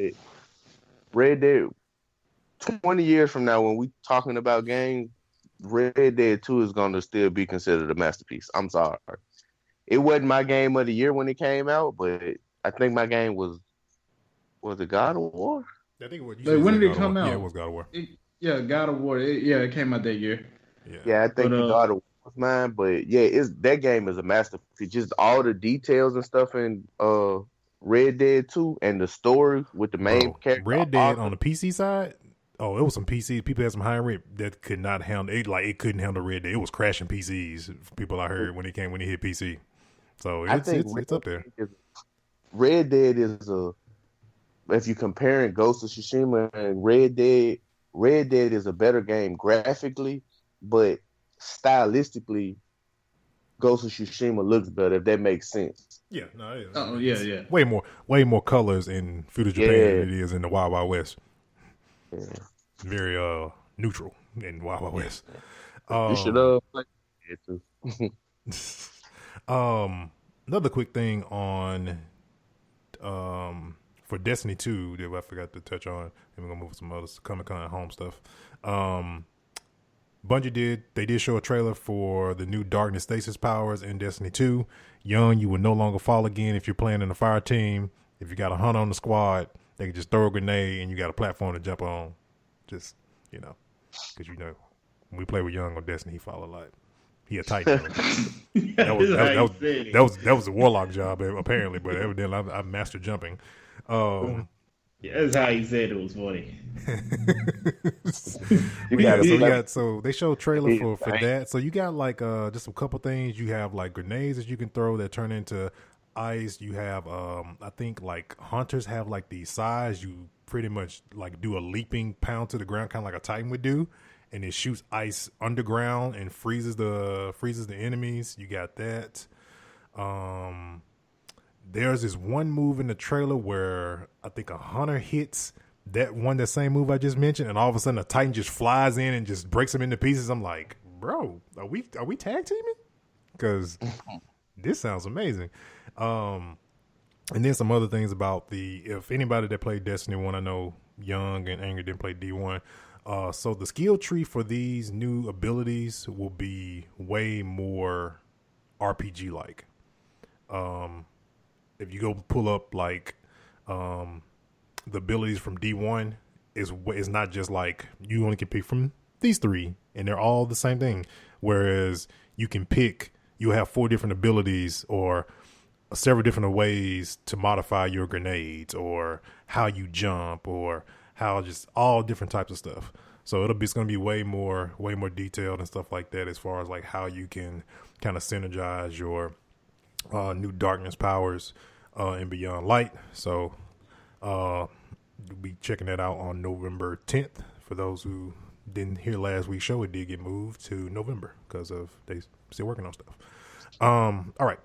Red Dead, 20 years from now, when we talking about games, Red Dead 2 is going to still be considered a masterpiece. I'm sorry. It wasn't my game of the year when it came out, but I think my game was it God of War? I think when did it come out? Yeah, it was God of War. God of War. It came out that year. Yeah, I think God of War was mine, but yeah, that game is a masterpiece. Just all the details and stuff in Red Dead 2 and the story with the main character. Red Dead on the PC side. Oh, it was some PC. People had some high rate that could not handle it. Like, it couldn't handle Red Dead. It was crashing PCs. People I heard when it hit PC. So it's up there. Red Dead is if you comparing Ghost of Tsushima and Red Dead is a better game graphically, but stylistically, Ghost of Tsushima looks better. If that makes sense. Yeah. No. It is. Oh yeah. Way more colors in Feudal Japan than it is in the Wild Wild West. Yeah. Very neutral in Wild Wild West. You should play it too. Another quick thing on for Destiny 2 that I forgot to touch on, and we're gonna move to some other Comic-Con at home stuff. Bungie did show a trailer for the new Darkness Stasis powers in Destiny 2. Young, you will no longer fall again if you're playing in a fire team. If you got a hunter on the squad, they can just throw a grenade and you got a platform to jump on. Just, because when we play with Young on Destiny, he fall a lot. He a Titan. That was a warlock job apparently, but evidently I mastered jumping. Yeah, that's how he said it was funny. So they showed a trailer for that. So you got like just a couple things. You have like grenades that you can throw that turn into ice. You have I think like hunters have like the size you pretty much like do a leaping pound to the ground, kind of like a Titan would do, and it shoots ice underground and freezes the enemies. You got that. There's this one move in the trailer where I think a hunter hits that same move I just mentioned, and all of a sudden a Titan just flies in and just breaks him into pieces. I'm like, bro, are we tag teaming? Because this sounds amazing. And then some other things about if anybody that played Destiny 1, I know Young and Anger didn't play D1. So the skill tree for these new abilities will be way more RPG-like. If you go pull up like the abilities from D1, is not just like you only can pick from these three, and they're all the same thing. Whereas you have 4 different abilities or several different ways to modify your grenades or how you jump or how just all different types of stuff. So it's going to be way more detailed and stuff like that as far as like how you can kind of synergize your new darkness powers and Beyond Light. So we'll be checking that out on November 10th. For those who didn't hear last week's show, it did get moved to November because they still working on stuff. All right.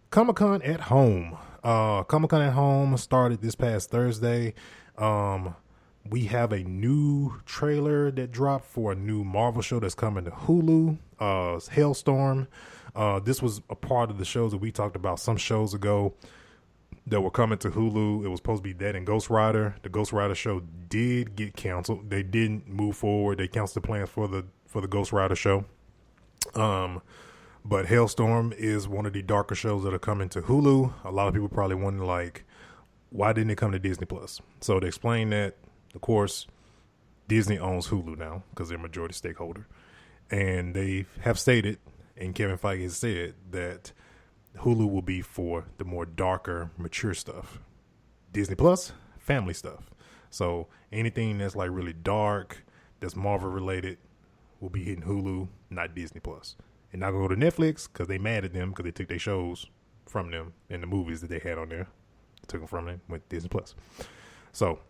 Comic-Con at home. Comic-Con at home started this past Thursday. We have a new trailer that dropped for a new Marvel show that's coming to Hulu, Hailstorm. This was a part of the shows that we talked about some shows ago that were coming to Hulu. It was supposed to be that and Ghost Rider. The Ghost Rider show did get canceled. They didn't move forward. They canceled the plans for the Ghost Rider show. But Hailstorm is one of the darker shows that are coming to Hulu. A lot of people probably wondering, like, why didn't it come to Disney Plus? So to explain that, of course, Disney owns Hulu now because they're a majority stakeholder. And they have stated, and Kevin Feige has said, that Hulu will be for the more darker, mature stuff. Disney Plus, family stuff. So anything that's like really dark, that's Marvel related, will be hitting Hulu, not Disney Plus. And not going to go to Netflix because they mad at them because they took their shows from them and the movies that they had on there. Took them from them with Disney Plus. So,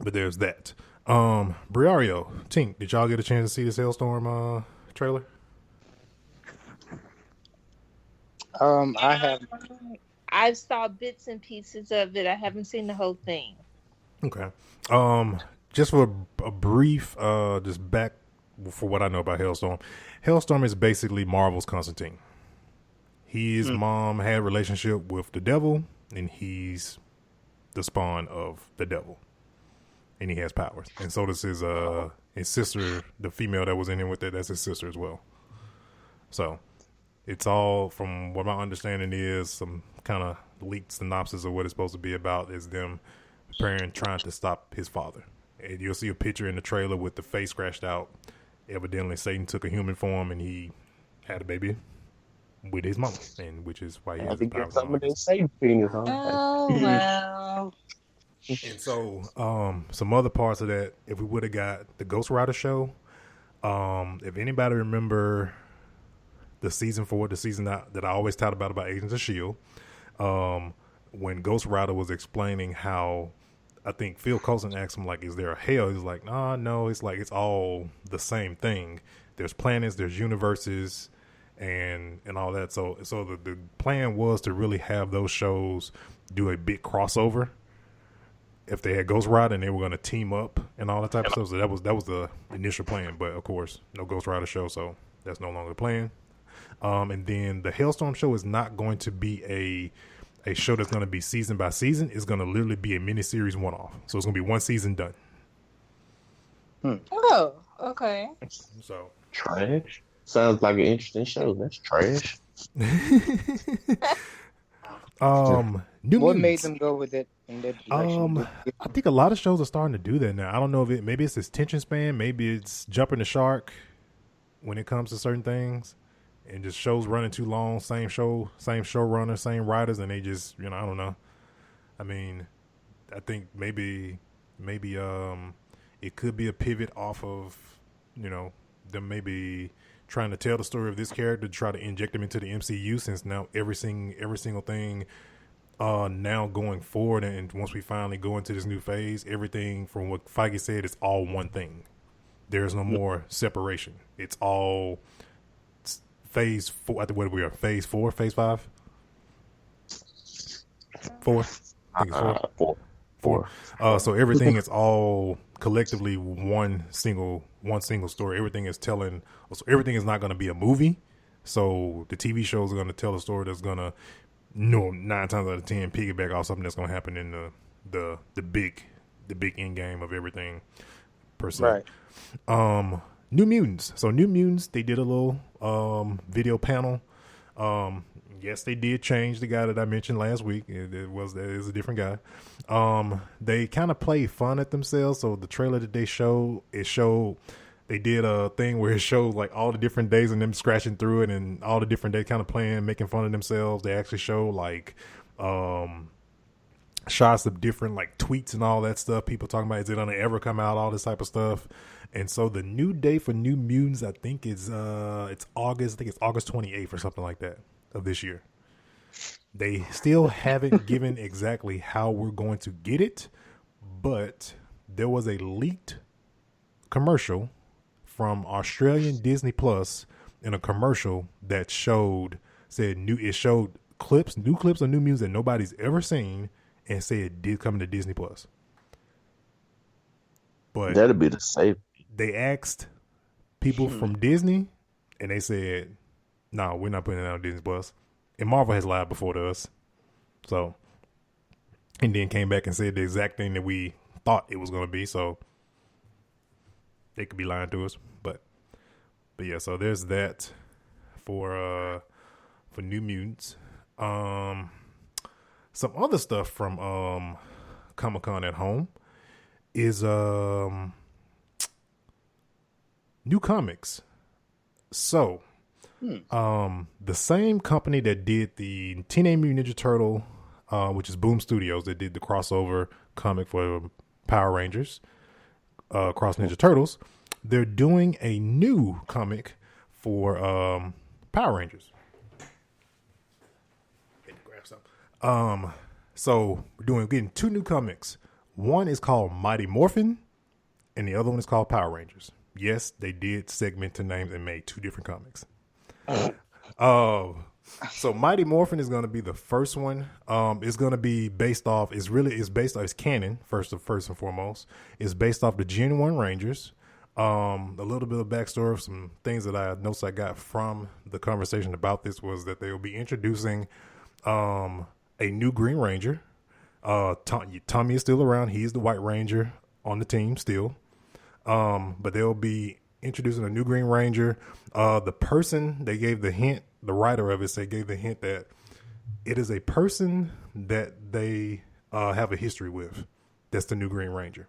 but there's that. Briario, Tink, did y'all get a chance to see this Hailstorm trailer? I have. I've saw bits and pieces of it. I haven't seen the whole thing. Okay. Just for a brief, just back for what I know about Hailstorm. Hailstorm is basically Marvel's Constantine. His mom had a relationship with the devil, and he's the spawn of the devil. And he has powers. And so does his sister, the female that was in him with it, that's his sister as well. So it's all, from what my understanding is, some kind of leaked synopsis of what it's supposed to be about is them preparing, trying to stop his father. And you'll see a picture in the trailer with the face scratched out. Evidently, Satan took a human form and he had a baby with his mama, and which is why he has powers. Some of that Satan penis, huh? Oh, wow. And so, some other parts of that, if we would have got the Ghost Rider show, if anybody remember the season 4, the season that I always talk about Agents of S.H.I.E.L.D., when Ghost Rider was explaining how, I think Phil Coulson asked him, like, is there a hell? He's like, no, it's like, it's all the same thing. There's planets, there's universes, and all that. So the plan was to really have those shows do a big crossover. If they had Ghost Rider and they were going to team up and all that type of stuff. So that was the initial plan. But of course, no Ghost Rider show, so that's no longer the plan. And then the Hailstorm show is not going to be a show that's going to be season by season. It's going to literally be a miniseries one-off. So it's going to be one season done. Oh, okay. So trash. Sounds like an interesting show. That's trash. New What Mutants. made them go with it in that direction? I think a lot of shows are starting to do that now. I don't know if maybe it's this tension span, maybe it's jumping the shark when it comes to certain things, and just shows running too long. Same show, same showrunner, same writers, and they just I don't know. I mean, I think maybe it could be a pivot off of them maybe trying to tell the story of this character to try to inject him into the MCU, since now every single thing now going forward, and once we finally go into this new phase, everything from what Feige said is all one thing. There's no more separation. It's all phase 4. I think what we are, phase 4, phase 5, 4. I think it's 4. So everything is all collectively one single story. Everything is telling. So everything is not going to be a movie. So the TV shows are going to tell a story that's going to, 9 times out of 10, piggyback off something that's going to happen in the big end game of everything per se. Right. New Mutants. So New Mutants, they did a little video panel. Yes, they did change the guy that I mentioned last week. It is a different guy. They kind of played fun at themselves. So the trailer that they showed, they did a thing where it showed like all the different days and them scratching through it, and all the different days kind of playing, making fun of themselves. They actually show like shots of different like tweets and all that stuff. People talking about, is it gonna ever come out? All this type of stuff. And so the new day for New Mutants, I think it's August. I think it's August 28th or something like that of this year. They still haven't given exactly how we're going to get it, but there was a leaked commercial from Australian Disney Plus in a commercial that showed new clips of New Mutants that nobody's ever seen, and said it did come to Disney Plus. But that'll be the safe. They asked people from Disney, and they said, "No, we're not putting it on Disney Plus." And Marvel has lied before to us, so, and then came back and said the exact thing that we thought it was going to be. So they could be lying to us, but yeah. So there's that for New Mutants. Some other stuff from Comic-Con at home is new comics. So, the same company that did the Teenage Mutant Ninja Turtle, which is Boom Studios, that did the crossover comic for Power Rangers, Cross Ninja Turtles, they're doing a new comic for Power Rangers. Grab some. So we're getting two new comics. One is called Mighty Morphin, and the other one is called Power Rangers. Yes, they did segment the names and made two different comics. So Mighty Morphin is going to be the first one. It's going to be based off. It's canon first and foremost. It's based off the Gen 1 Rangers. A little bit of backstory of some things that notes I got from the conversation about this was that they will be introducing a new Green Ranger. Tommy is still around. He's the White Ranger on the team still. But they'll be introducing a new Green Ranger. The person they gave the hint, the writer of it, they gave the hint that it is a person that they have a history with. That's the new Green Ranger.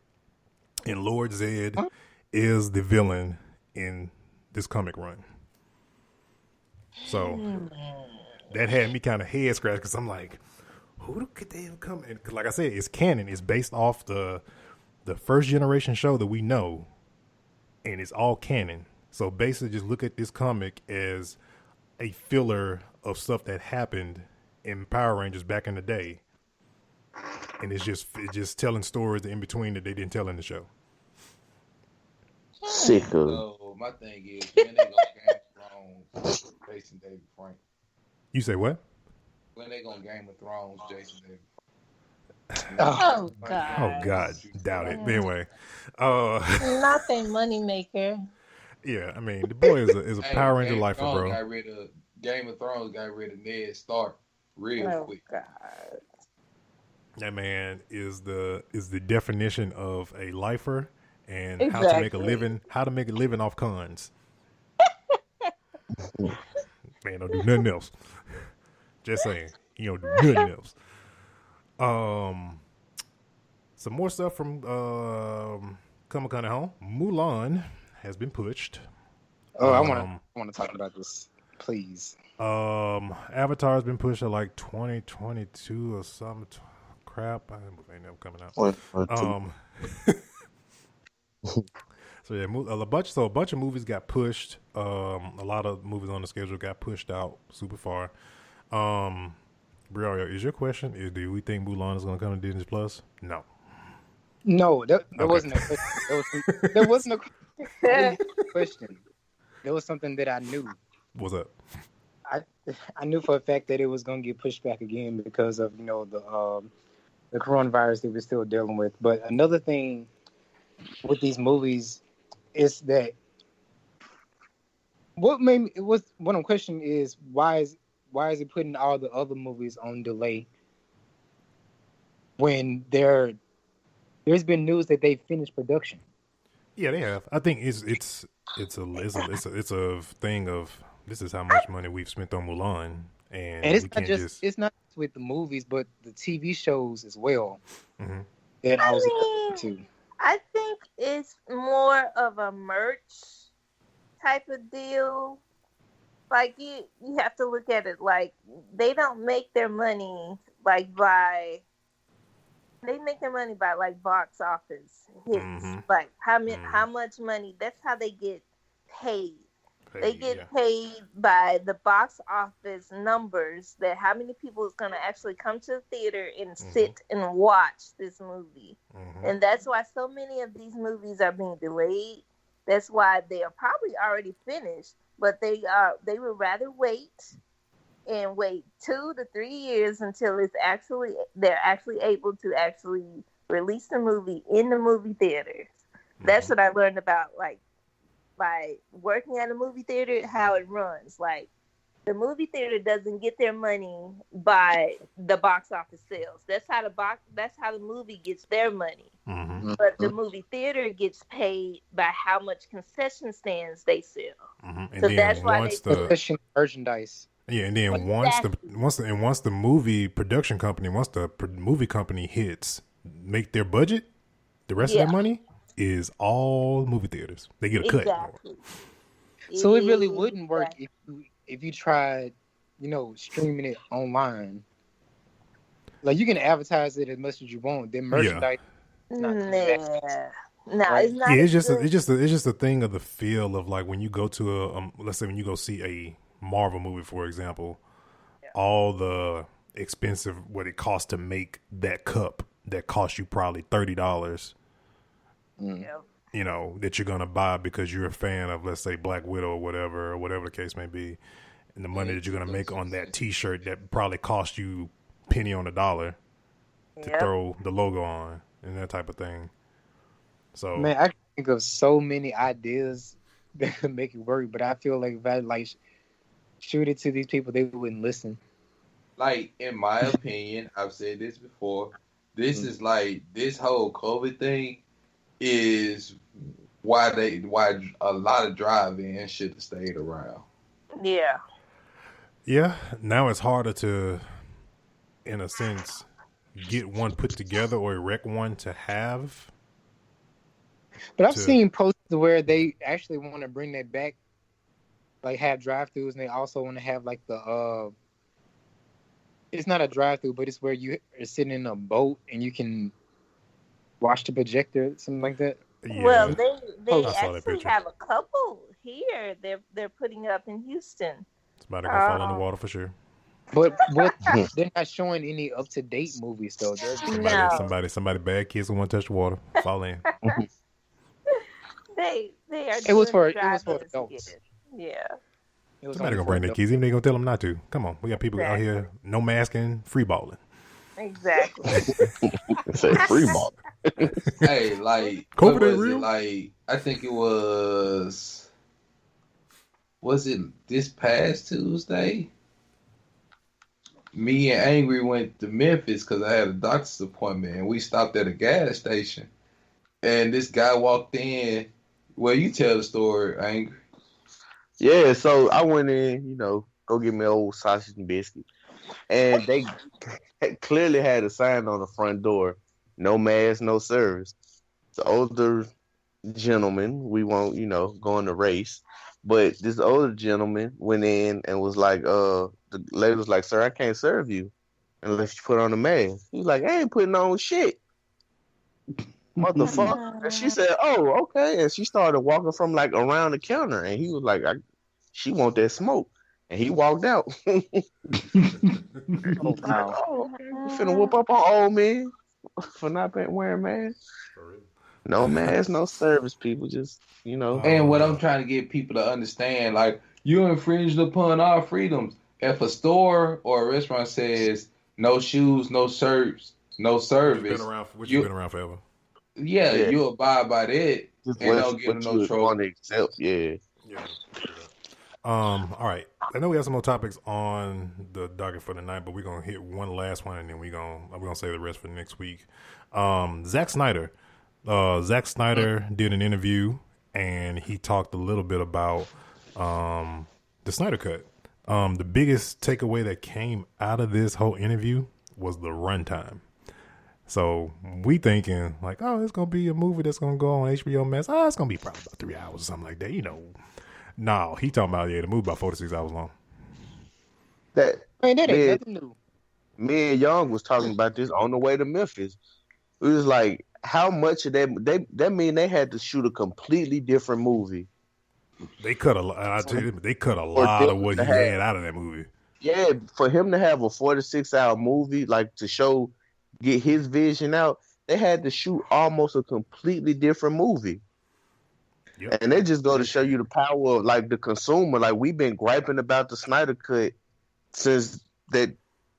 And Lord Zed is the villain in this comic run. So that had me kind of head scratched because I'm like, who could they have come in? Because like I said, it's canon. It's based off the first generation show that we know, and it's all canon. So basically just look at this comic as a filler of stuff that happened in Power Rangers back in the day. And it's just telling stories in between that they didn't tell in the show. Sick of. So my thing is, when they gonna Game of Thrones, Jason David Frank? You say what? When they gonna Game of Thrones, Jason David Frank? Oh God. Oh God, doubt it. Anyway, Not a money maker. yeah, I mean the boy is a Power Ranger lifer, bro. Game of Thrones got rid of Ned Stark real quick. God. That man is the definition of a lifer and how to make a living off cons. Man, don't do nothing else. Just saying, he don't do nothing else. Some more stuff from coming kind of home. Mulan has been pushed. Oh, I want to talk about this, please. Avatar's been pushed to like 2022 or some crap. I ain't never coming out. So yeah, a bunch of movies got pushed. A lot of movies on the schedule got pushed out super far. Brie, is your question do we think Mulan is going to come to Disney Plus? No. No, that wasn't a question. There wasn't a question. There was something that I knew. What's up? I knew for a fact that it was going to get pushed back again because of the coronavirus that we're still dealing with. But another thing with these movies is that what I'm questioning is why is he putting all the other movies on delay when there's been news that they finished production? Yeah, they have. I think it's a thing of this is how much money we've spent on Mulan, and it's not just with the movies, but the TV shows as well. Mm-hmm. That I was to. I think it's more of a merch type of deal. Like you have to look at it like they don't make their money like by like box office hits. Mm-hmm. Like how much money? That's how they get paid. They get paid by the box office numbers, that how many people is going to actually come to the theater and sit and watch this movie. Mm-hmm. And that's why so many of these movies are being delayed. That's why they are probably already finished, but they would rather wait 2 to 3 years until they're actually able to actually release the movie in the movie theaters. Mm-hmm. That's what I learned about by working at a movie theater, how it runs. Like, the movie theater doesn't get their money by the box office sales. That's how the movie gets their money. Mm-hmm. But the movie theater gets paid by how much concession stands they sell. Mm-hmm. And so then that's why concession merchandise. Yeah, and then once the movie movie company hits, make their budget, the rest of their money. is all movie theaters. They get a cut. Exactly. So it really wouldn't work if you tried, streaming it online. Like you can advertise it as much as you want. Then merchandise. No, right? It's not. Yeah, it's just a thing of the feel of like when you go to let's say when you go see a Marvel movie, for example, all the expensive what it costs to make that cup that costs you probably $30. That you're gonna buy because you're a fan of, let's say, Black Widow or whatever the case may be, and the money that you're gonna make on that T-shirt that probably cost you penny on the dollar to throw the logo on and that type of thing. So man, I can think of so many ideas that could make it work, but I feel like if I shoot it to these people, they wouldn't listen. Like, in my opinion, I've said this before. This is like this whole COVID thing is why a lot of drive-ins should have stayed around. Yeah. Yeah. Now it's harder to, in a sense, get one put together or erect one to have. But I've seen posts where they actually want to bring that back, like have drive-thrus, and they also want to have like the it's not a drive-thru, but it's where you are sitting in a boat and you can watch the projector, something like that. Yeah. Well, they actually have a couple here. They're putting up in Houston. Somebody gonna fall in the water for sure. But they're not showing any up-to-date movies though. Somebody bad kids who want to touch the water fall in. They are. It was for adults. Yeah. Somebody gonna bring their kids, even they gonna tell them not to. Come on, we got people out here, no masking, free balling. Exactly. Say free ball. Hey, like, COVID was real? It? Like, I think it was it this past Tuesday? Me and Angry went to Memphis because I had a doctor's appointment, and we stopped at a gas station. And this guy walked in. Well, you tell the story, Angry. Yeah, so I went in, go get me an old sausage and biscuit. And they clearly had a sign on the front door, no mask, no service. The older gentleman, we won't, go in the race. But this older gentleman went in and was like, the lady was like, sir, I can't serve you unless you put on a mask. He was like, I ain't putting on shit. Motherfucker. And she said, oh, okay. And she started walking from like around the counter. And he was like, she want that smoke. And he walked out. Oh, wow. Oh, okay. You finna whoop up on old men for not wearing masks. No mask, no service, people. Just, And what I'm trying to get people to understand, like, you infringed upon our freedoms. If a store or a restaurant says no shoes, no shirts, no service, you've been around forever. Yeah, you abide by that just and don't get no trouble. Yeah. All right. I know we have some more topics on the docket for tonight, but we're gonna hit one last one and then we're gonna save the rest for next week. Zack Snyder. Zack Snyder did an interview and he talked a little bit about the Snyder Cut. The biggest takeaway that came out of this whole interview was the runtime. So we thinking like, oh, it's gonna be a movie that's gonna go on HBO Max. Oh, it's gonna be probably about 3 hours or something like that. No, he talking about the movie about 4 to 6 hours long. That ain't nothing new. Me and Young was talking about this on the way to Memphis. It was like, how much of that mean they had to shoot a completely different movie. They cut a lot. I tell you, they cut a lot of what he had out of that movie. Yeah, for him to have a 4 to 6 hour movie, like to get his vision out, they had to shoot almost a completely different movie. Yep. And they just go to show you the power of like the consumer. Like we've been griping about the Snyder Cut since that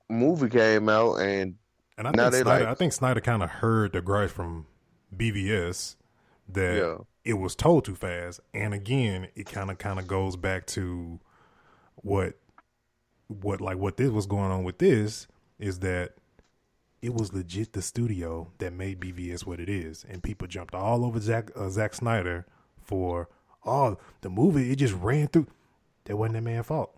movie came out, and I think Snyder kind of heard the gripes from BVS that it was told too fast. And again, it kind of goes back to what this was going on with this is that it was legit the studio that made BVS what it is, and people jumped all over Zack Snyder for the movie. It just ran through. That wasn't that man's fault.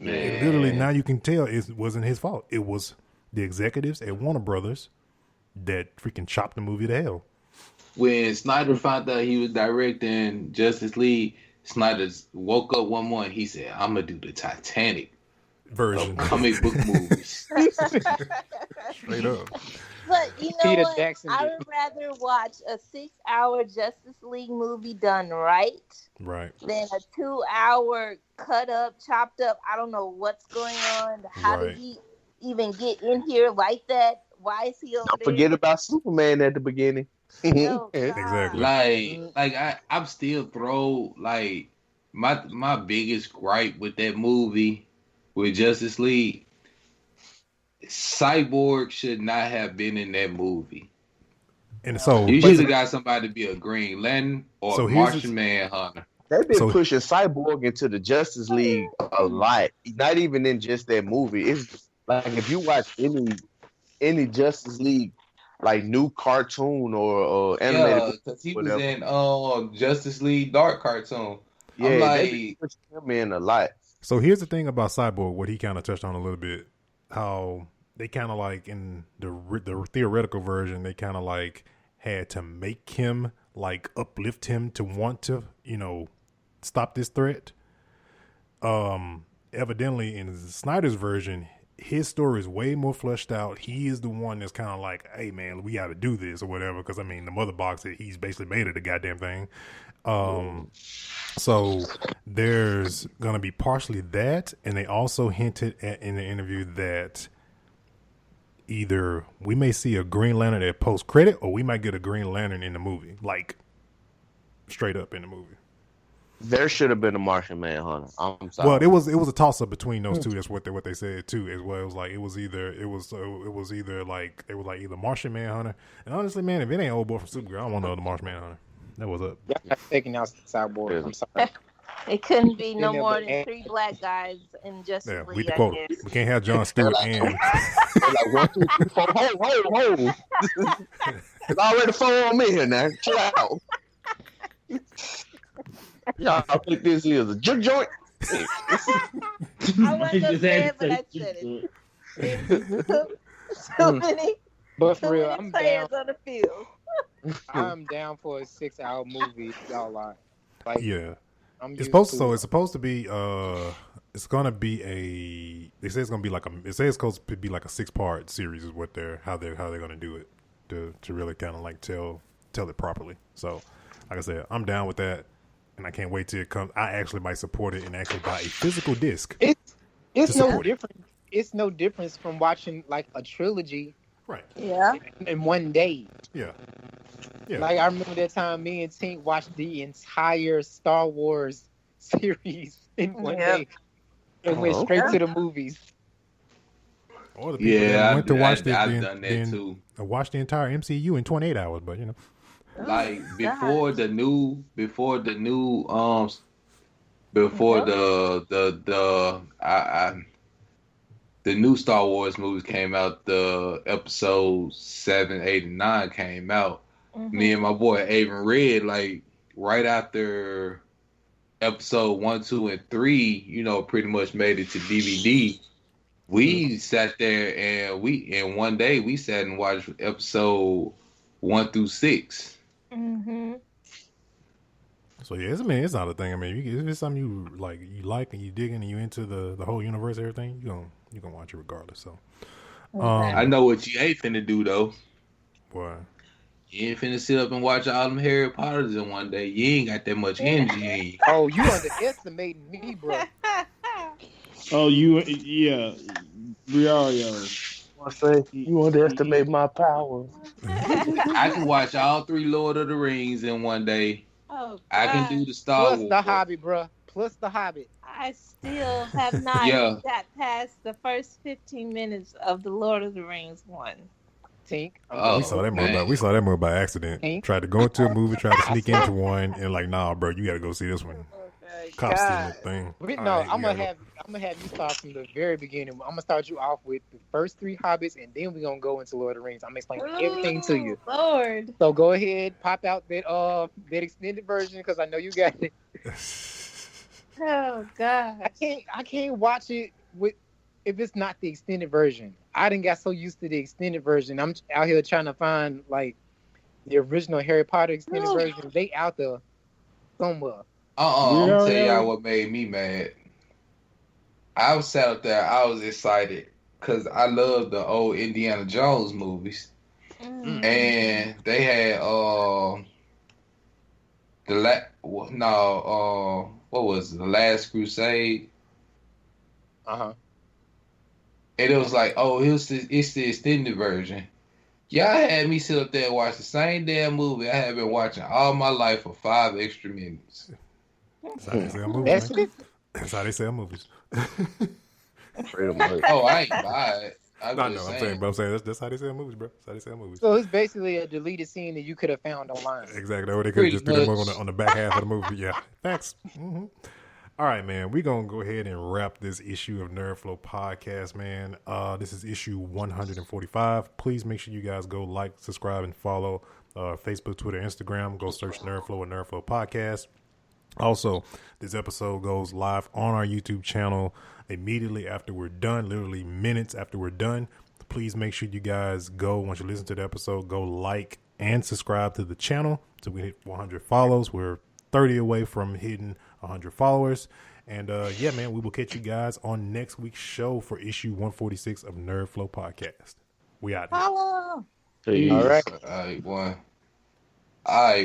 It literally, now you can tell it wasn't his fault. It was the executives at Warner Brothers that freaking chopped the movie to hell. when Snyder found out he was directing Justice League, Snyder woke up one morning. He said, "I'm gonna do the Titanic version of comic book movies." Straight up. But you know Peter what? Jackson I did. would rather watch a 6-hour Justice League movie done right than a 2-hour cut up, chopped up. I don't know what's going on. How did he even get in here like that? Why is he over Don't there? forget about Superman at the beginning. Oh, Exactly. I'm still throw like my biggest gripe with that movie with Justice League. Cyborg should not have been in that movie. And so you should have got somebody to be a Green Lantern or Martian Manhunter. They've been pushing Cyborg into the Justice League a lot. Not even in just that movie. It's like if you watch any Justice League like new cartoon or animated, because he was in Justice League Dark cartoon. Yeah, I'm like, they've been pushing him in a lot. So here's the thing about Cyborg, what he kind of touched on a little bit, how they kind of like in the theoretical version, they kind of like had to make him like uplift him to want to, stop this threat. Evidently in Snyder's version, his story is way more fleshed out. He is the one that's kind of like, hey man, we got to do this or whatever. Because I mean, the mother box, he's basically made it a goddamn thing. So there's gonna be partially that, and they also hinted in the interview that either we may see a Green Lantern at post credit, or we might get a Green Lantern in the movie, like straight up in the movie. There should have been a Martian Manhunter. I'm sorry. Well, it was a toss up between those two. That's what they said too, as well. It was like it was either like they were like either Martian Manhunter, and honestly, man, if it ain't old boy from Supergirl, I don't want no other Martian Manhunter. That was up. Yeah, taking out Cyborg. I'm sorry. It couldn't be no more than 3 black guys in Justice League. We can't have Jon Stewart and like 1, 2, 3, 4. Hold. It's already 4 on me here now. Chill out. Y'all think this is a juke joint? I wasn't upset, but I said it. So many. But for real, I'm players down on the field. I'm down for a 6-hour movie. Y'all are like, yeah. It's supposed to be it's gonna be they say it's gonna be like it's supposed to be like a 6-part series is what how they're gonna do it to really kind of like tell it properly. So like I said, I'm down with that, and I can't wait till it comes. I actually might support it and actually buy a physical disc. It's no different. It's no difference from watching like a trilogy, right? Yeah. In one day. Yeah. Like I remember that time me and Tink watched the entire Star Wars series in one day and went straight to the movies. Or the people that went to watch I've done that too. Watch the entire MCU in 28 hours, but like before the new Star Wars movies came out, the episodes 7, 8, and 9 came out. Me and my boy Avon Red, like right after episode 1, 2, and 3, pretty much made it to DVD. We sat there and one day we sat and watched episode 1 through 6. So yeah, it's not a thing. I mean, if it's something you like and you dig in and you into the whole universe, everything, you gonna watch it regardless. So I know what you ain't finna do though. What? You ain't finna sit up and watch all them Harry Potters in one day. You ain't got that much energy in you. Oh, you underestimating me, bro. Oh, Briario. I say you underestimate my power. I can watch all 3 Lord of the Rings in one day. Oh, I can do the Star Wars. Plus the Hobbit, bro. Plus the Hobbit. I still have not got past the first 15 minutes of the Lord of the Rings one. Tink. We saw that movie by accident. Tink. Tried to go into a movie, tried to sneak into one, and like, nah, bro, you got to go see this one. Cop stealing thing. I'm gonna have you start from the very beginning. I'm gonna start you off with the first 3 Hobbits, and then we're gonna go into Lord of the Rings. I'm explaining everything to you. Lord. So go ahead, pop out that extended version because I know you got it. Oh God. I can't watch it if it's not the extended version. I done got so used to the extended version. I'm out here trying to find like The original Harry Potter extended version, they out there somewhere. I'm gonna tell y'all what made me mad. I was sat up there, I was excited because I love the old Indiana Jones movies. And they had what was it? The Last Crusade? Uh-huh. And it was like, oh, it's the extended version. Y'all had me sit up there and watch the same damn movie I have been watching all my life for 5 extra minutes. That's how they sell movies, man. That's how they sell movies. Oh, I ain't buy it. I'm saying that's how they sell movies, bro. That's how they sell movies. So it's basically a deleted scene that you could have found online. Exactly. Or they could have just threw them on the back half of the movie. Yeah. Thanks. Mm-hmm. All right, man. We're going to go ahead and wrap this issue of NerdFlow Podcast, man. This is issue 145. Please make sure you guys go like, subscribe, and follow Facebook, Twitter, Instagram. Go search NerdFlow or NerdFlow Podcast. Also, this episode goes live on our YouTube channel immediately after we're done, literally minutes after we're done. Please make sure you guys go, once you listen to the episode, go like and subscribe to the channel so we hit 100 follows. We're 30 away from hitting 100 followers. And yeah, man, we will catch you guys on next week's show for issue 146 of NerdFlow Podcast. We out here. All right. All right, one. All right.